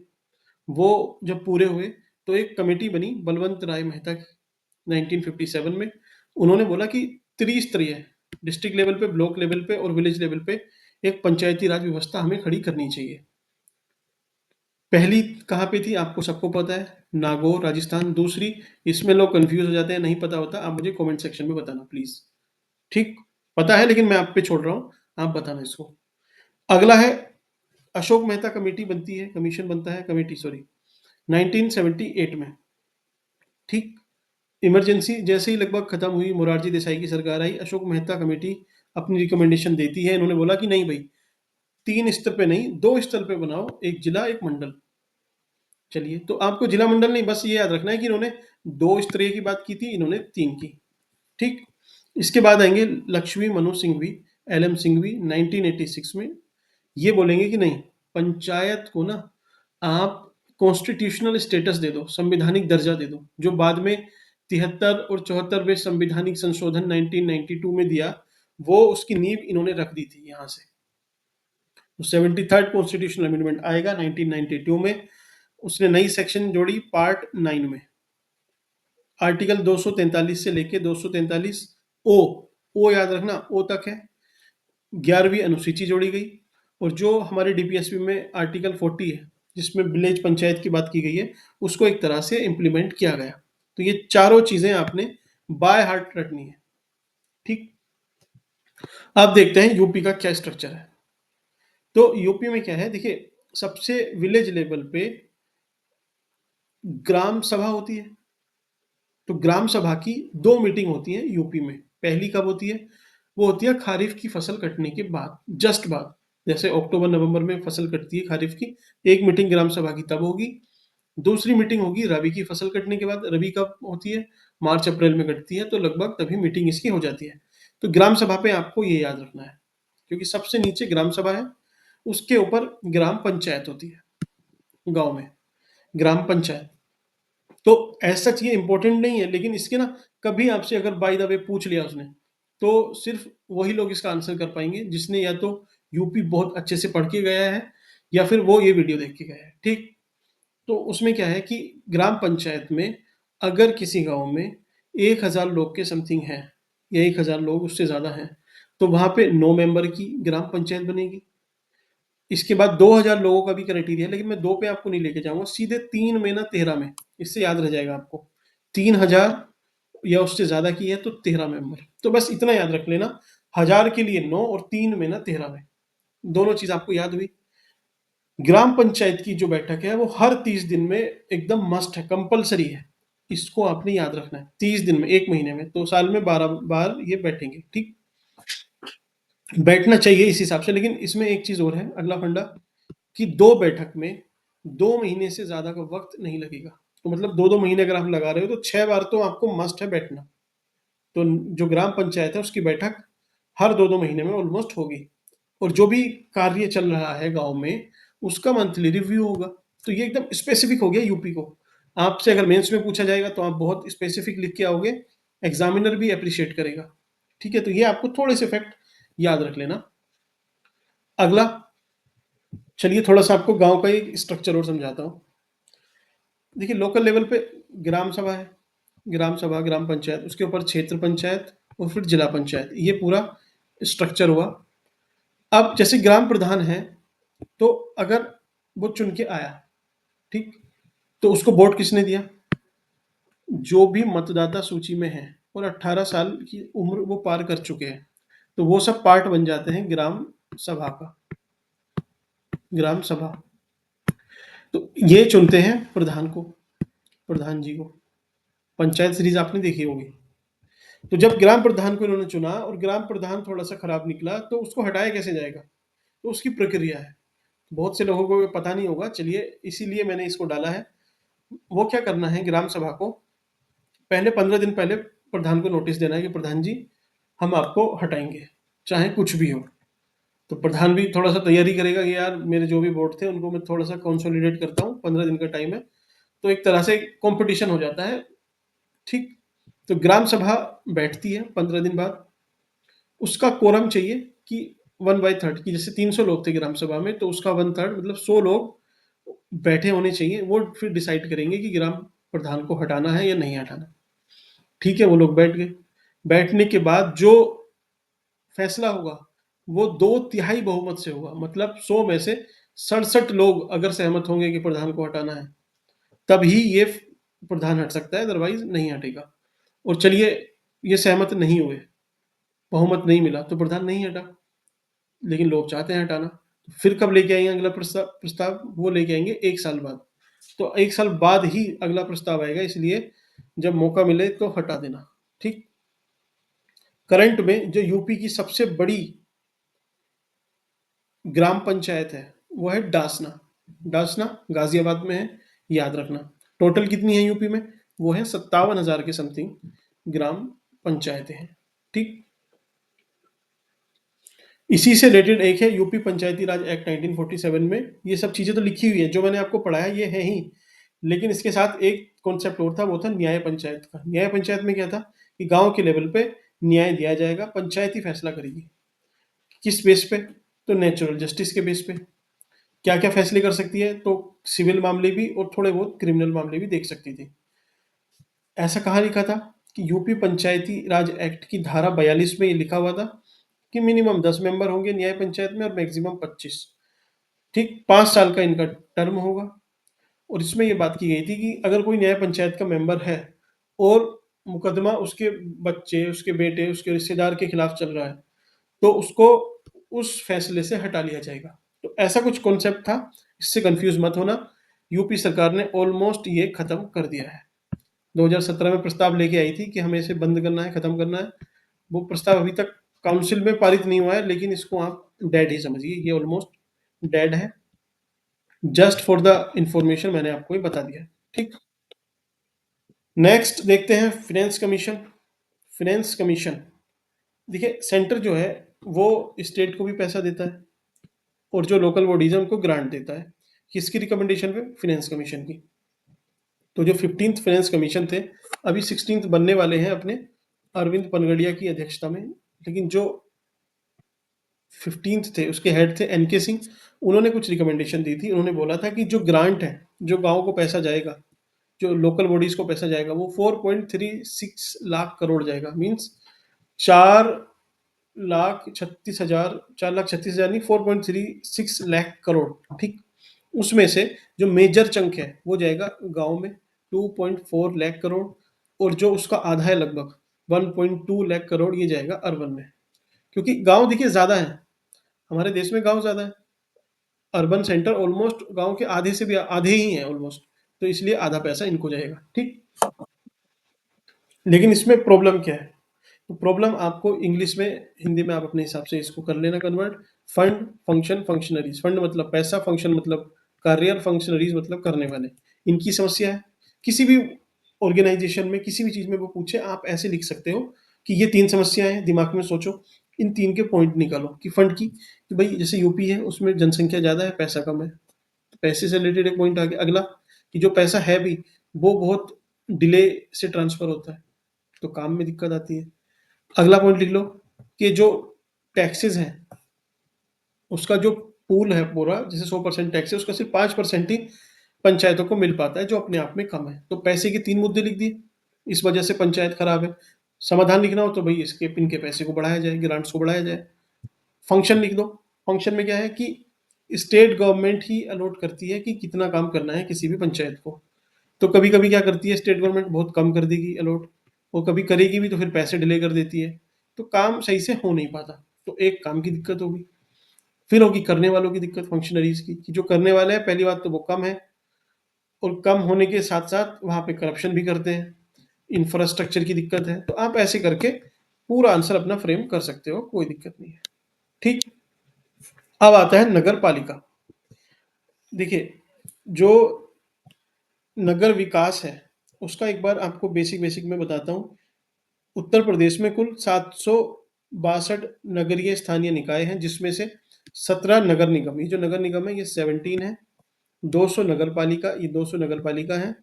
वो जब पूरे हुए तो एक कमेटी बनी बलवंत राय मेहता की 1957 में। उन्होंने बोला कि त्रिस्तरीय, डिस्ट्रिक्ट लेवल पे, ब्लॉक लेवल पे और विलेज लेवल पे एक पंचायती राज व्यवस्था हमें खड़ी करनी चाहिए। पहली कहाँ पे थी आपको सबको पता है, नागौर राजस्थान। दूसरी, इसमें लोग कंफ्यूज हो जाते हैं, नहीं पता होता, आप मुझे कमेंट सेक्शन में बताना प्लीज। ठीक। पता है लेकिन मैं आप पे छोड़ रहा हूँ, आप बताना इसको। अगला है अशोक मेहता कमेटी बनती है, कमीशन बनता है, कमेटी सॉरी, 1978 में। ठीक। इमरजेंसी जैसे ही लगभग खत्म हुई, मोरारजी देसाई की सरकार आई, अशोक मेहता कमेटी अपनी रिकमेंडेशन देती है। इन्होंने बोला कि नहीं भाई, 3 स्तर पे नहीं, 2 स्तर पे बनाओ, एक जिला एक मंडल। चलिए, तो आपको जिला मंडल नहीं, बस ये याद रखना है कि इन्होंने 2 स्तरीय की बात की थी, इन्होंने 3 की। ठीक। इसके बाद आएंगे लक्ष्मी मनोज सिंघवी, एल एम सिंघवी 1986 में। ये बोलेंगे कि नहीं, पंचायत को ना आप कॉन्स्टिट्यूशनल स्टेटस दे दो, संवैधानिक दर्जा दे दो, जो बाद में 73 और 74वें संवैधानिक संशोधन 1992 में दिया, वो उसकी नींव इन्होंने रख दी थी यहाँ से। तो 73rd कॉन्स्टिट्यूशनल अमेंडमेंट आएगा 1992 में, उसने नई सेक्शन जोड़ी पार्ट 9 में, आर्टिकल 243 से लेके 243 ओ, ओ याद रखना, ओ तक है। 11वीं अनुसूची जोड़ी गई, और जो हमारे डीपीएसपी में आर्टिकल 40 है, जिसमें विलेज पंचायत की बात की गई है, उसको एक तरह से इम्प्लीमेंट किया गया। तो ये चारों चीजें आपने बाय हार्ट रखनी है। ठीक। अब देखते हैं यूपी का क्या स्ट्रक्चर है। तो यूपी में क्या है, देखिए सबसे विलेज लेवल पे ग्राम सभा होती है। तो ग्राम सभा की 2 मीटिंग होती है यूपी में। पहली कब होती है? वो होती है खरीफ की फसल कटने के बाद, जस्ट बाद, जैसे अक्टूबर नवंबर में फसल कटती है खरीफ की, एक मीटिंग ग्राम सभा की तब होगी। दूसरी मीटिंग होगी रबी की फसल कटने के बाद। रबी कब होती है? मार्च अप्रैल में कटती है, तो लगभग तभी मीटिंग इसकी हो जाती है। तो ग्राम सभा पे आपको ये याद रखना है, क्योंकि सबसे नीचे ग्राम सभा है, उसके ऊपर ग्राम पंचायत होती है, गांव में ग्राम पंचायत। तो ऐसा सच ये इंपॉर्टेंट नहीं है, लेकिन इसके ना कभी आपसे अगर बाय द वे पूछ लिया उसने, तो सिर्फ वही लोग इसका आंसर कर पाएंगे जिसने या तो यूपी बहुत अच्छे से पढ़ के गया है, या फिर वो ये वीडियो देख के गया है। ठीक। तो उसमें क्या है कि ग्राम पंचायत में अगर किसी गांव में 1000 लोग के समथिंग हैं, या 1000 लोग उससे ज्यादा हैं, तो वहां पे 9 मेंबर की ग्राम पंचायत बनेगी। इसके बाद 2000 लोगों का भी क्राइटेरिया है, लेकिन मैं 2 पे आपको नहीं लेके जाऊंगा, सीधे 3 में ना 13 में, इससे याद रह जाएगा आपको। 3000 या उससे ज्यादा की है तो 13 मेंबर, तो बस इतना याद रख लेना, 1000 के लिए 9 और 3 में ना 13 में, दोनों चीज आपको याद हुई। ग्राम पंचायत की जो बैठक है वो हर 30 दिन में एकदम मस्ट है, कंपलसरी है, इसको आपने याद रखना है। 30 दिन में, एक महीने में, तो साल में 12 बार ये बैठेंगे, ठीक। बैठना चाहिए इस हिसाब से, लेकिन इसमें एक चीज और है, अगला फंडा, कि 2 बैठक में 2 महीने से ज्यादा का वक्त नहीं लगेगा। तो मतलब 2-2 महीने अगर आप लगा रहे हो तो 6 बार तो आपको मस्ट है बैठना। तो जो ग्राम पंचायत है उसकी बैठक हर 2-2 महीने में ऑलमोस्ट होगी। और जो भी कार्य चल रहा है गांव में, उसका मंथली रिव्यू होगा। तो ये एकदम स्पेसिफिक हो गया यूपी को। आपसे अगर मेंस में पूछा जाएगा तो आप बहुत स्पेसिफिक लिख के आओगे, एग्जामिनर भी अप्रिशिएट करेगा। ठीक है, तो ये आपको थोड़े से फैक्ट याद रख लेना। अगला, चलिए थोड़ा सा आपको गांव का एक स्ट्रक्चर और समझाता हूँ। देखिए, लोकल लेवल पे ग्राम सभा है, ग्राम सभा, ग्राम पंचायत, उसके ऊपर क्षेत्र पंचायत और फिर जिला पंचायत, ये पूरा स्ट्रक्चर हुआ। अब जैसे ग्राम प्रधान है, तो अगर वो चुन के आया, ठीक, तो उसको वोट किसने दिया? जो भी मतदाता सूची में है और 18 साल की उम्र वो पार कर चुके हैं, तो वो सब पार्ट बन जाते हैं ग्राम सभा का, ग्राम सभा। तो ये चुनते हैं प्रधान को, प्रधान जी को। पंचायत सीरीज आपने देखी होगी। तो जब ग्राम प्रधान को इन्होंने चुना और ग्राम प्रधान थोड़ा सा खराब निकला, तो उसको हटाया कैसे जाएगा? तो उसकी प्रक्रिया है, बहुत से लोगों को ये पता नहीं होगा, चलिए इसीलिए मैंने इसको डाला है। वो क्या करना है, ग्राम सभा को पहले 15 दिन पहले प्रधान को नोटिस देना है कि प्रधान जी, हम आपको हटाएंगे, चाहे कुछ भी हो। तो प्रधान भी थोड़ा सा तैयारी करेगा कि यार मेरे जो भी वोट थे उनको मैं थोड़ा सा कंसोलिडेट करता हूँ, 15 दिन का टाइम है, तो एक तरह से कंपटीशन हो जाता है, ठीक। तो ग्राम सभा बैठती है 15 दिन बाद। उसका कोरम चाहिए कि 1/3 की, जैसे 300 लोग थे ग्राम सभा में, तो उसका 1/3 मतलब 100 लोग बैठे होने चाहिए। वो फिर डिसाइड करेंगे कि ग्राम प्रधान को हटाना है या नहीं हटाना। ठीक है, वो लोग बैठ गए। बैठने के बाद जो फैसला होगा वो 2/3 बहुमत से होगा, मतलब 100 में से 67 लोग अगर सहमत होंगे कि प्रधान को हटाना है, तब ही ये प्रधान हट सकता है, अदरवाइज नहीं हटेगा। और चलिए, ये सहमत नहीं हुए, बहुमत नहीं मिला, तो प्रधान नहीं हटा, लेकिन लोग चाहते हैं हटाना। तो फिर कब लेके आएंगे अगला प्रस्ताव? वो लेके आएंगे 1 साल बाद। तो 1 साल बाद ही अगला प्रस्ताव आएगा, इसलिए जब मौका मिले तो हटा देना, ठीक। करंट में जो यूपी की सबसे बड़ी ग्राम पंचायत है वो है डासना। डासना गाजियाबाद में है, याद रखना। टोटल कितनी है यूपी में? वो है 57,000 के समथिंग ग्राम पंचायतें हैं, ठीक। इसी से रिलेटेड एक है यूपी पंचायती राज एक्ट 1947 में। ये सब चीजें तो लिखी हुई है, जो मैंने आपको पढ़ाया ये है ही, लेकिन इसके साथ एक कॉन्सेप्ट और था, वो था न्याय पंचायत का। न्याय पंचायत में क्या था कि गांव के लेवल पे न्याय दिया जाएगा, पंचायत ही फैसला करेगी। किस बेस पे? तो नेचुरल जस्टिस के बेस पे। क्या क्या फैसले कर सकती है? तो सिविल मामले भी और थोड़े बहुत क्रिमिनल मामले भी देख सकती थी। ऐसा कहाँ लिखा था कि यूपी पंचायती राज एक्ट की धारा 42 में ये लिखा हुआ था कि मिनिमम 10 मेंबर होंगे न्याय पंचायत में और मैक्सिमम 25, ठीक। 5 साल का इनका टर्म होगा। और इसमें ये बात की गई थी कि अगर कोई न्याय पंचायत का मेंबर है और मुकदमा उसके बच्चे, उसके बेटे, उसके रिश्तेदार के खिलाफ चल रहा है, तो उसको उस फैसले से हटा लिया जाएगा। तो ऐसा कुछ कॉन्सेप्ट था, इससे कंफ्यूज मत होना। यूपी सरकार ने ऑलमोस्ट ये खत्म कर दिया है। 2017 में प्रस्ताव लेके आई थी कि हमें इसे बंद करना है, खत्म करना है। वो प्रस्ताव अभी तक काउंसिल में पारित नहीं हुआ है, लेकिन इसको आप डेड ही समझिए, ये ऑलमोस्ट डेड है। जस्ट फॉर द इंफॉर्मेशन मैंने आपको ये बता दिया, ठीक। नेक्स्ट देखते हैं फाइनेंस कमीशन। फाइनेंस कमीशन, देखिए सेंटर जो है वो स्टेट को भी पैसा देता है और जो लोकल बॉडीज है उनको ग्रांट देता है। किसकी रिकमेंडेशन पे? फाइनेंस कमीशन की। तो जो 15th फाइनेंस कमीशन थे, अभी 16th बनने वाले हैं अपने अरविंद पनगड़िया की अध्यक्षता में। लेकिन जो 15th थे उसके हेड थे एन के सिंह। उन्होंने कुछ रिकमेंडेशन दी थी। उन्होंने बोला था कि जो ग्रांट है, जो गांव को पैसा जाएगा, जो लोकल बॉडीज को पैसा जाएगा, वो 4.36 लाख करोड़ जाएगा। मीन्स 4 4,36,000, 4,36,000 नहीं, 4.36 लाख करोड़, ठीक। उसमें से जो मेजर चंक है वो जाएगा गांव में, 2.4 लाख करोड़, और जो उसका आधा है लगभग 1.2 लाख करोड़ ये जाएगा अर्बन में। क्योंकि गांव देखिए ज्यादा है, हमारे देश में गांव ज्यादा है, अर्बन सेंटर ऑलमोस्ट गांव के आधे से भी आधे ही हैं ऑलमोस्ट, तो इसलिए आधा पैसा इनको जाएगा, ठीक। लेकिन इसमें प्रॉब्लम क्या है? तो प्रॉब्लम आपको इंग्लिश में, हिंदी में आप अपने हिसाब से इसको कर लेना convert. Fund, function, functionaries. Fund मतलब पैसा, फंक्शन मतलब कार्य, और फंक्शनरीज मतलब करने वाले। इनकी समस्या है किसी भी ऑर्गेनाइजेशन में, किसी भी चीज में वो पूछे, आप ऐसे लिख सकते हो कि ये 3 समस्याएं हैं, दिमाग में सोचो, इन 3 के पॉइंट निकालो। कि फंड की, कि भाई जैसे यूपी है उसमें जनसंख्या ज्यादा है, पैसा कम है, तो पैसे से रिलेटेड एक पॉइंट आ गया। अगला कि जो पैसा है भी वो बहुत डिले से ट्रांसफर होता है, तो काम में दिक्कत आती है। अगला पॉइंट लिख लो कि जो टैक्सेस हैं उसका जो पूल है पूरा, जैसे 100% टैक्स है, उसका सिर्फ 5% ही पंचायतों को मिल पाता है, जो अपने आप में कम है। तो पैसे के 3 मुद्दे लिख दिए, इस वजह से पंचायत खराब है। समाधान लिखना हो तो भाई इसके इनके पैसे को बढ़ाया जाए, ग्रांट्स को बढ़ाया जाए। फंक्शन लिख दो। फंक्शन में क्या है कि स्टेट गवर्नमेंट ही अलॉट करती है कि कितना काम करना है किसी भी पंचायत को। तो कभी कभी क्या करती है स्टेट गवर्नमेंट, बहुत कम कर देगी अलॉट, और कभी करेगी भी तो फिर पैसे डिले कर देती है, तो काम सही से हो नहीं पाता। तो एक काम की दिक्कत होगी। फिर होगी करने वालों की दिक्कत, फंक्शनरीज की, कि जो करने वाले हैं पहली बात तो वो कम है, और कम होने के साथ साथ वहां पे करप्शन भी करते हैं, इंफ्रास्ट्रक्चर की दिक्कत है। तो आप ऐसे करके पूरा आंसर अपना फ्रेम कर सकते हो, कोई दिक्कत नहीं है, ठीक। अब आता है नगर पालिका। देखिए, जो नगर विकास है उसका एक बार आपको बेसिक बेसिक में बताता हूँ। उत्तर प्रदेश में कुल 762 नगरीय स्थानीय निकाय हैं, जिसमें से 17 नगर निगम, ये जो नगर निगम है ये 17 है, 200 नगर पालिका, ये 200 नगर पालिका है,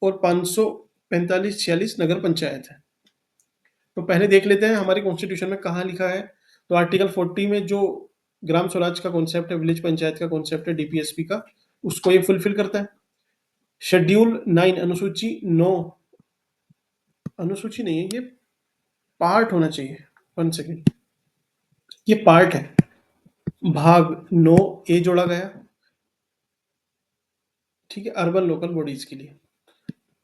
और 545-46 नगर पंचायत है। तो पहले देख लेते हैं हमारे कॉन्स्टिट्यूशन में कहाँ लिखा है। तो आर्टिकल 40 में जो ग्राम स्वराज का कॉन्सेप्ट है, विलेज पंचायत का कॉन्सेप्ट है, डीपीएसपी का, उसको ये फुलफिल करता है। शेड्यूल 9 अनुसूची 9, अनुसूची नहीं है ये, पार्ट होना चाहिए, 1 सेकेंड, ये पार्ट है, भाग 9 ए जोड़ा गया, ठीक है, अर्बन लोकल बॉडीज के लिए।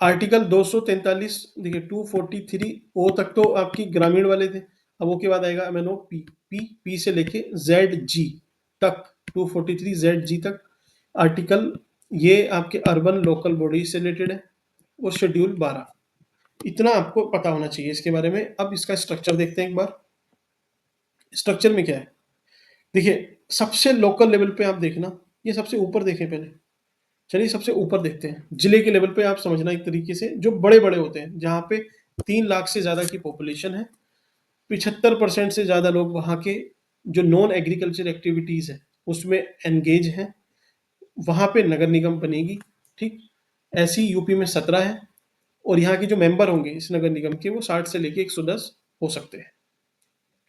आर्टिकल 243, देखिए 243 ओ तक तो आपकी ग्रामीण वाले थे, अब ओ के बाद आएगा एमएनओ पी, पी से लेके जेड जी तक, 243 जेड जी तक आर्टिकल, ये आपके अर्बन लोकल बॉडी से रिलेटेड है। और शेड्यूल 12, इतना आपको पता होना चाहिए इसके बारे में। अब इसका स्ट्रक्चर देखते हैं एक बार। स्ट्रक्चर में क्या है, देखिए सबसे लोकल लेवल पे आप देखना, ये सबसे ऊपर देखें पहले। चलिए सबसे ऊपर देखते हैं, जिले के लेवल पे आप समझना एक तरीके से, जो बड़े बड़े होते हैं जहाँ पे 3 लाख से ज्यादा की पॉपुलेशन है, 75% से ज्यादा लोग वहाँ के जो नॉन एग्रीकल्चर एक्टिविटीज है उसमें एंगेज हैं, वहाँ पे नगर निगम बनेगी, ठीक। ऐसी यूपी में 17 है, और यहाँ के जो मेंबर होंगे इस नगर निगम के वो 60 से लेके 110 हो सकते हैं,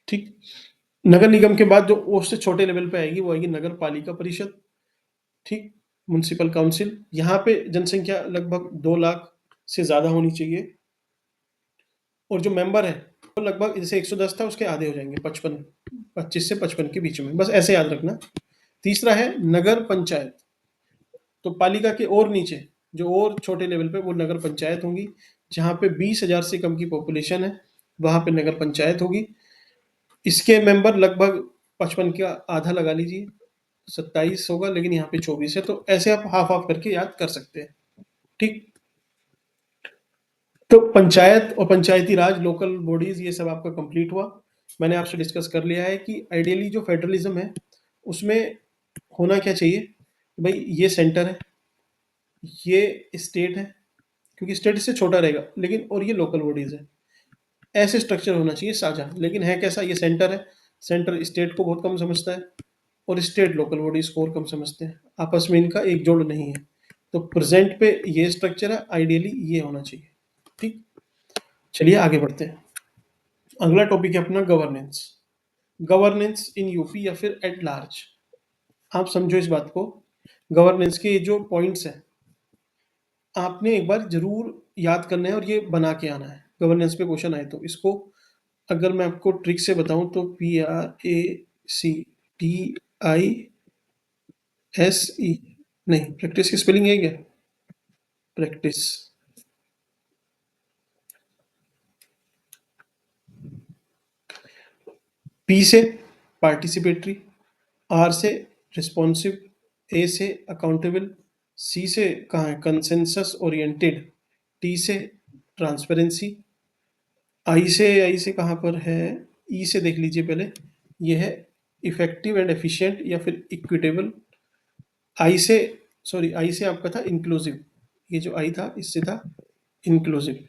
ठीक। नगर निगम के बाद जो उससे छोटे लेवल पे आएगी वो आएगी नगर पालिका परिषद, ठीक, म्युनिसिपल काउंसिल। यहाँ पे जनसंख्या लगभग 2 लाख से ज्यादा होनी चाहिए, और जो मेंबर है वो लगभग जैसे 110 था उसके आधे हो जाएंगे, 55, 25 से 55 के बीच में, बस ऐसे याद रखना। तीसरा है नगर पंचायत, तो पालिका के और नीचे जो और छोटे लेवल पे वो नगर पंचायत होंगी, जहाँ पे 20,000 से कम की पॉपुलेशन है वहां पे नगर पंचायत होगी। इसके मेंबर लगभग 55 का आधा लगा लीजिए, 27 होगा, लेकिन यहाँ पे 24 है, तो ऐसे आप हाफ हाफ करके याद कर सकते हैं, ठीक। तो पंचायत और पंचायती राज, लोकल बॉडीज, ये सब आपका कंप्लीट हुआ। मैंने आपसे डिस्कस कर लिया है कि आइडियली जो फेडरलिज्म है उसमें होना क्या चाहिए, भाई ये सेंटर है, ये स्टेट है, क्योंकि स्टेट इससे छोटा रहेगा, लेकिन और ये लोकल बॉडीज है, ऐसे स्ट्रक्चर होना चाहिए साझा। लेकिन है कैसा, ये सेंटर है, सेंटर स्टेट को बहुत कम समझता है, और स्टेट लोकल बॉडीज को और कम समझते हैं, आपस में इनका एक जोड़ नहीं है। तो प्रेजेंट पे ये स्ट्रक्चर है, आइडियली ये होना चाहिए, ठीक। चलिए आगे बढ़ते हैं। अगला टॉपिक है अपना गवर्नेंस। गवर्नेंस इन यूपी या फिर एट लार्ज। आप समझो इस बात को, गवर्नेंस के जो पॉइंट्स हैं आपने एक बार जरूर याद करना है और ये बना के आना है, गवर्नेंस पे क्वेश्चन आए तो इसको अगर मैं आपको ट्रिक से बताऊं तो PRACTISE, नहीं, प्रैक्टिस की स्पेलिंग है क्या? प्रैक्टिस। P से पार्टिसिपेटरी, R से रिस्पॉन्सिव, A से अकाउंटेबल, C से कहाँ है कंसेंसस ओरिएंटेड, T से ट्रांसपेरेंसी, आई से कहाँ पर है? ई से देख लीजिए पहले, ये है इफेक्टिव एंड एफिशिएंट या फिर इक्विटेबल। आई से, सॉरी, आई से आपका था इंक्लूसिव, ये जो आई था इससे था इंक्लूसिव।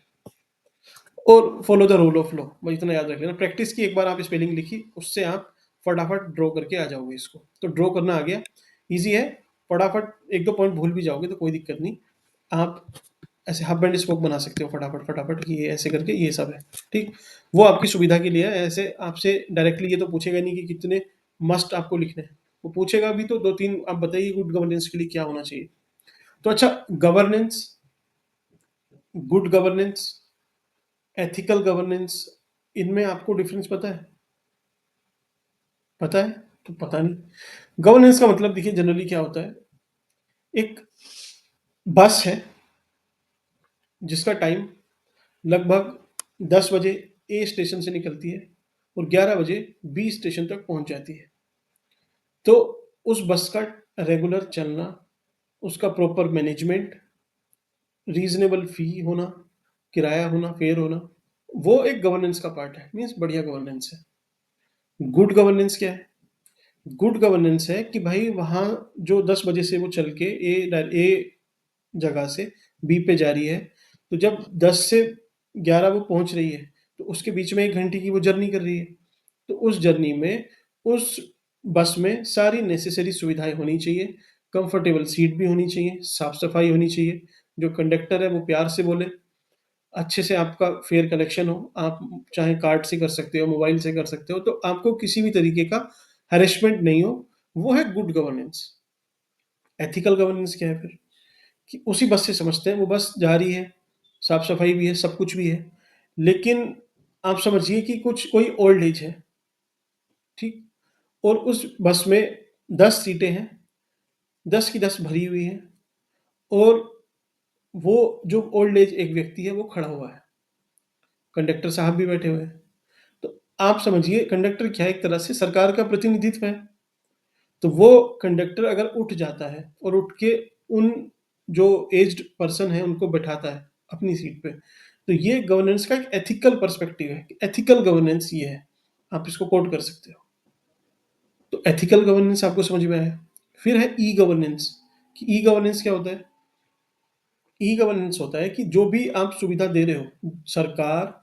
और follow the rule of law, बस इतना याद रख लेना। प्रैक्टिस की एक बार आप स्पेलिंग लिखी, उससे आप फटाफट ड्रॉ करके आ जाओगे इसको। तो ड्रॉ करना आ गया, इजी है, फटाफट एक दो पॉइंट भूल भी जाओगे तो कोई दिक्कत नहीं। आप ऐसे हब एंड स्पोक बना सकते हो फटाफट फटाफट कि ये ऐसे करके ये सब है। ठीक, वो आपकी सुविधा के लिए है। ऐसे आपसे डायरेक्टली ये तो पूछेगा नहीं कि कितने मस्ट आपको लिखने हैं, वो पूछेगा भी तो दो तीन आप बताइए गुड गवर्नेंस के लिए क्या होना चाहिए। तो अच्छा, governance, good governance, ethical governance, इनमें आपको डिफरेंस पता है? पता है? तो पता नहीं। गवर्नेंस का मतलब देखिए जनरली क्या होता है, एक बस है जिसका टाइम लगभग 10 बजे ए स्टेशन से निकलती है और 11 बजे बी स्टेशन तक पहुंच जाती है। तो उस बस का रेगुलर चलना, उसका प्रॉपर मैनेजमेंट, रीजनेबल फी होना, किराया होना, फेयर होना, वो एक गवर्नेंस का पार्ट है, मीन्स बढ़िया गवर्नेंस है। गुड गवर्नेंस क्या है? गुड गवर्नेंस है कि भाई वहाँ जो 10 बजे से वो चल के ए जगह से बी पे जा रही है, तो जब 10 से 11 वो पहुंच रही है, तो उसके बीच में 1 घंटे की वो जर्नी कर रही है। तो उस जर्नी में उस बस में सारी नेसेसरी सुविधाएं होनी चाहिए, कंफर्टेबल सीट भी होनी चाहिए, साफ सफाई होनी चाहिए, जो कंडक्टर है वो प्यार से बोले, अच्छे से आपका फेयर कलेक्शन हो, आप चाहे कार्ड से कर सकते हो, मोबाइल से कर सकते हो, तो आपको किसी भी तरीके का हैरेसमेंट नहीं हो, वो है गुड गवर्नेंस। एथिकल गवर्नेंस क्या है फिर? कि उसी बस से समझते हैं, वो बस जा रही है, साफ सफाई भी है, सब कुछ भी है, लेकिन आप समझिए कि कुछ कोई ओल्ड एज है, ठीक, और उस बस में 10 सीटें हैं, 10 की 10 भरी हुई हैं, और वो जो ओल्ड एज एक व्यक्ति है वो खड़ा हुआ है, कंडक्टर साहब भी बैठे हुए हैं। तो आप समझिए कंडक्टर क्या है, एक तरह से सरकार का प्रतिनिधित्व है। तो वो कंडक्टर अगर उठ जाता है और उठ के उन जो एज्ड पर्सन है उनको बैठाता है अपनी सीट पे, तो ये गवर्नेंस का एक एथिकल पर्सपेक्टिव है। एथिकल गवर्नेंस ये है, आप इसको कोट कर सकते हो। तो एथिकल गवर्नेंस आपको समझ में आया। फिर है ई गवर्नेंस, कि ई गवर्नेंस क्या होता है? ई गवर्नेंस होता है कि जो भी आप सुविधा दे रहे हो, सरकार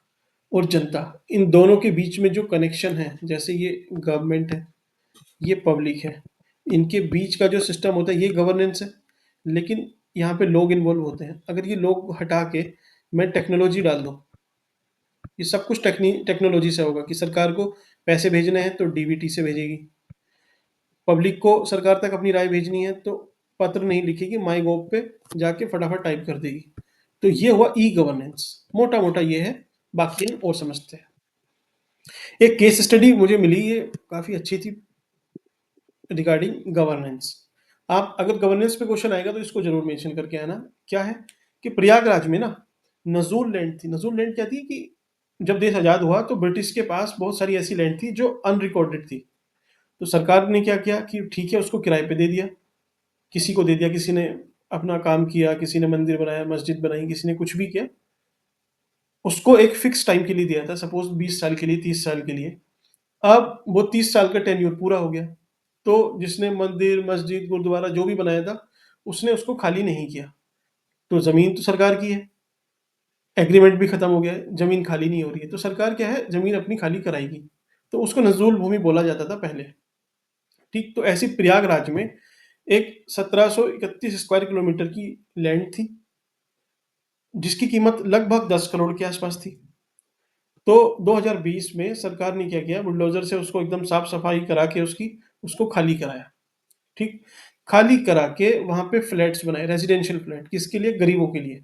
और जनता, इन दोनों के बीच में जो कनेक्शन है, जैसे ये गवर्नमेंट है, ये पब्लिक है, इनके बीच का जो सिस्टम होता है ये गवर्नेंस है। लेकिन यहाँ पे लोग इन्वॉल्व होते हैं, अगर ये लोग हटा के मैं टेक्नोलॉजी डाल दूँ, ये सब कुछ टेक्नोलॉजी से होगा, कि सरकार को पैसे भेजने हैं तो डीबीटी से भेजेगी, पब्लिक को सरकार तक अपनी राय भेजनी है तो पत्र नहीं लिखेगी, माई गोव पे जाके फटाफट टाइप कर देगी। तो ये हुआ ई गवर्नेंस, मोटा मोटा ये है, बाकी हम और समझते हैं। एक केस स्टडी मुझे मिली, ये काफ़ी अच्छी थी रिगार्डिंग गवर्नेंस। आप अगर गवर्नेंस पे क्वेश्चन आएगा तो इसको जरूर मेंशन करके आना। क्या है कि प्रयागराज में ना नजूल लैंड थी। नजूल लैंड क्या थी कि जब देश आज़ाद हुआ तो ब्रिटिश के पास बहुत सारी ऐसी लैंड थी जो अनरिकॉर्डेड थी। तो सरकार ने क्या किया कि ठीक है उसको किराए पे दे दिया, किसी को दे दिया, किसी ने अपना काम किया, किसी ने मंदिर बनाया, मस्जिद बनाई, किसी ने कुछ भी किया, उसको एक फिक्स टाइम के लिए दिया था, सपोज 20 साल के लिए, 30 साल के लिए। अब वो 30 साल का टेन्योर पूरा हो गया, तो जिसने मंदिर मस्जिद गुरुद्वारा जो भी बनाया था उसने उसको खाली नहीं किया। तो जमीन तो सरकार की है, एग्रीमेंट भी खत्म हो गया है, जमीन खाली नहीं हो रही है, तो सरकार क्या है जमीन अपनी खाली कराएगी। तो उसको नजूल भूमि बोला जाता था पहले। ठीक, तो ऐसी प्रयागराज में एक 1731 स्क्वायर किलोमीटर की लैंड थी, जिसकी कीमत लगभग 10 करोड़ के आसपास थी। तो 2020 में सरकार ने क्या किया, बुलडोजर से उसको एकदम साफ सफाई करा के उसको खाली कराया। ठीक, खाली करा के वहां पे फ्लैट्स बनाए, रेजिडेंशियल फ्लैट, किसके लिए? गरीबों के लिए।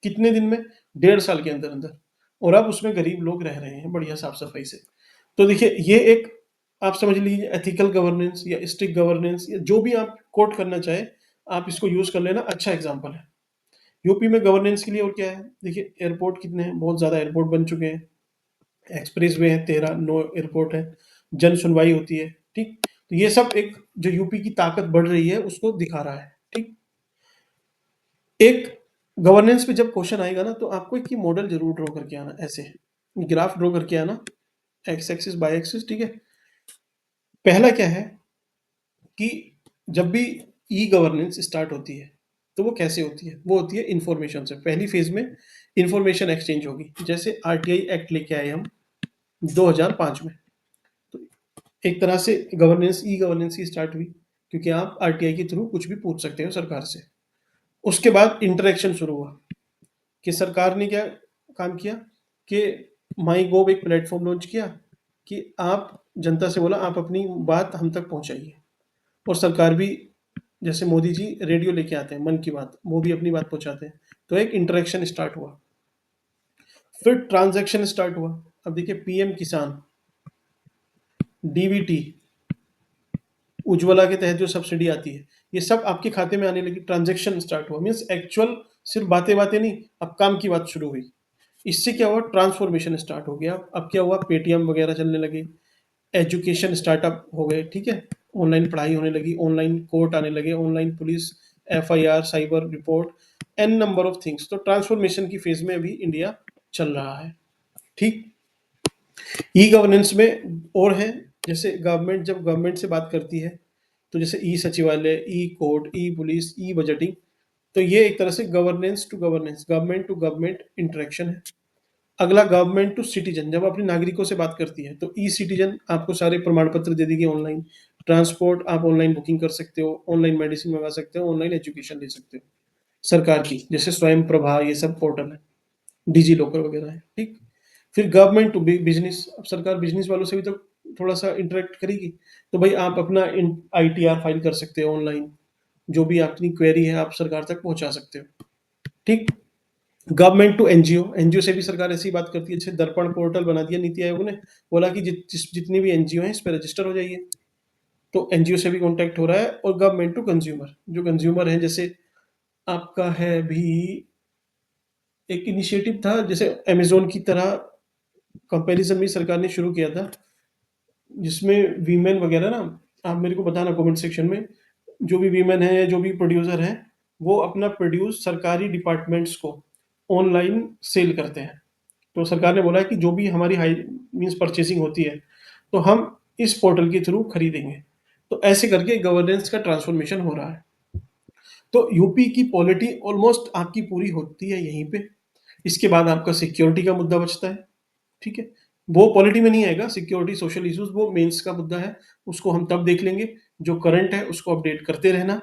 कितने दिन में? 1.5 साल के अंदर अंदर और अब उसमें गरीब लोग रह रहे हैं बढ़िया साफ-सफाई से। तो देखिए ये एक आप समझ लीजिए एथिकल गवर्नेंस या स्ट्रिक्ट गवर्नेंस या जो भी आप कोट करना चाहें, आप इसको यूज़ कर लेना, अच्छा एग्ज़ाम्पल है। यूपी में गवर्नेंस के लिए और क्या है, देखिए एयरपोर्ट कितने हैं, बहुत ज़्यादा एयरपोर्ट बन चुके हैं, एक्सप्रेसवे है 13, 9 एयरपोर्ट है, जन सुनवाई होती है, ठीक? तो ये सब एक जो यूपी की ताकत बढ़ रही है उसको दिखा रहा है, ठीक? एक गवर्नेंस पे जब क्वेश्चन आएगा ना तो आपको एक ये मॉडल ज़रूर ड्रॉ करके आना ऐसे, ग्राफ ड्रॉ करके आना, एक्स एक्सिस, वाई एक्सिस, ठीक है? पहला क्या है कि जब भी ई गवर्नेंस स्टार्ट होती है, तो वो कैसे होती है? वो होती है इन्फॉर्मेशन से। पहली फ़ेज़ में इन्फॉर्मेशन एक्सचेंज होगी। जैसे आरटीआई एक्ट लेके आए हम 2005 में। तो एक तरह से गवर्नेंस ई गवर्नेंस ही स्टार्ट हुई, क्योंकि आप आरटीआई के थ्रू कुछ भी पूछ सकते हो सरकार से। उसके बाद इंटरैक्शन शुरू हुआ कि सरकार ने क्या काम किया कि माई गोव एक प्लेटफ़ॉर्म लॉन्च किया कि आप जनता से बोला आप अपनी बात हम तक पहुँचाइए। और सरकार भी जैसे मोदी जी रेडियो लेके आते हैं, मन की बात, वो भी अपनी बात पहुँचाते हैं। तो एक इंटरैक्शन स्टार्ट हुआ। फिर ट्रांज़ैक्शन स्टार्ट हुआ। अब देखिए पीएम किसान, डीबीटी, उज्ज्वला के तहत जो सब्सिडी आती है, ये सब आपके खाते में आने लगी, ट्रांज़ैक्शन स्टार्ट हुआ। मीन्स एक्चुअल सिर्फ़ बातें-बातें नहीं, अब काम की बात शुरू हुई। इससे क्या हुआ ट्रांसफ़ॉर्मेशन स्टार्ट हो गया। अब क्या हुआ पेटीएम वगैरह चलने लगे, एजुकेशन स्टार्टअप हो गए, ठीक है? ऑनलाइन पढ़ाई होने लगी, ऑनलाइन कोर्ट आने लगे, online police, FIR, cyber report, an number of things. तो ट्रांसफॉर्मेशन की फेज में अभी इंडिया चल रहा है, ठीक? ई गवर्नेंस में और है, जैसे गवर्नमेंट जब गवर्नमेंट से बात करती है, तो जैसे ई सचिवालय, e court, e police, e budgeting, तो ये एक तरह से governance to governance, government to government interaction है। अगला गवर्नमेंट टू सिटीजन, जब अपने नागरिकों से बात करती है तो ई सिटीजन आपको सारे प्रमाण पत्र दे देगी ऑनलाइन, ट्रांसपोर्ट आप ऑनलाइन बुकिंग कर सकते हो, ऑनलाइन मेडिसिन मंगा सकते हो, ऑनलाइन एजुकेशन ले सकते हो सरकार की, जैसे स्वयं प्रभा, ये सब पोर्टल है, डिजी लॉकर वगैरह है, ठीक? फिर गवर्नमेंट टू बिजनेस, अब सरकार बिजनेस वालों से भी तो थोड़ा सा इंटरेक्ट करेगी, तो भाई आप अपना आईटीआर फाइल कर सकते हो ऑनलाइन, जो भी आपकी क्वेरी है आप सरकार तक पहुंचा सकते हो, ठीक? गवर्नमेंट टू एनजीओ, एनजीओ से भी सरकार ऐसी बात करती है। जैसे दर्पण पोर्टल बना दिया नीति आयोग ने, बोला कि जितनी भी एनजीओ हैं इस पे रजिस्टर हो जाइए। तो एनजीओ से भी कॉन्टैक्ट हो रहा है। और गवर्नमेंट टू कंज्यूमर, जो कंज्यूमर हैं, जैसे आपका है भी एक इनिशिएटिव था, जैसे अमेज़न की तरह कंपैरिज़न भी सरकार ने शुरू किया था, जिसमें वीमेन वगैरह ना, आप मेरे को बताना कमेंट सेक्शन में, जो भी वीमेन है, जो भी प्रोड्यूसर हैं, वो अपना प्रोड्यूस सरकारी डिपार्टमेंट्स को ऑनलाइन सेल करते हैं। तो सरकार ने बोला है कि जो भी हमारी हाई मीन्स परचेसिंग होती है, तो हम इस पोर्टल के थ्रू खरीदेंगे। तो ऐसे करके गवर्नेंस का ट्रांसफॉर्मेशन हो रहा है। तो यूपी की पॉलिटी ऑलमोस्ट आपकी पूरी होती है यहीं पे। इसके बाद आपका सिक्योरिटी का मुद्दा बचता है, ठीक है? वो पॉलिटी में नहीं आएगा, सिक्योरिटी, सोशल इश्यूज़ वो मेंस का मुद्दा है, उसको हम तब देख लेंगे। जो करंट है उसको अपडेट करते रहना।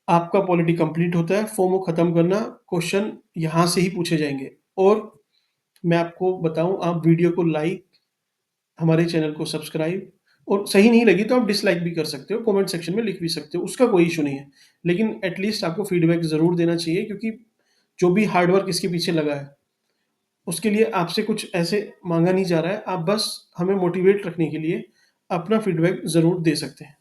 आपका पॉलिटी कंप्लीट होता है, फोमो खत्म करना, क्वेश्चन यहाँ से ही पूछे जाएँगे। और मैं आपको बताऊँ, आप वीडियो को लाइक, हमारे चैनल को सब्सक्राइब, और सही नहीं लगी तो आप डिसलाइक भी कर सकते हो, कमेंट सेक्शन में लिख भी सकते हो, उसका कोई इश्यू नहीं है। लेकिन एट लीस्ट आपको फीडबैक ज़रूर देना चाहिए, क्योंकि जो भी हार्ड वर्क इसके पीछे लगा है, उसके लिए आपसे कुछ ऐसे माँगा नहीं जा रहा है। आप बस हमें मोटिवेट रखने के लिए अपना फीडबैक ज़रूर दे सकते हैं।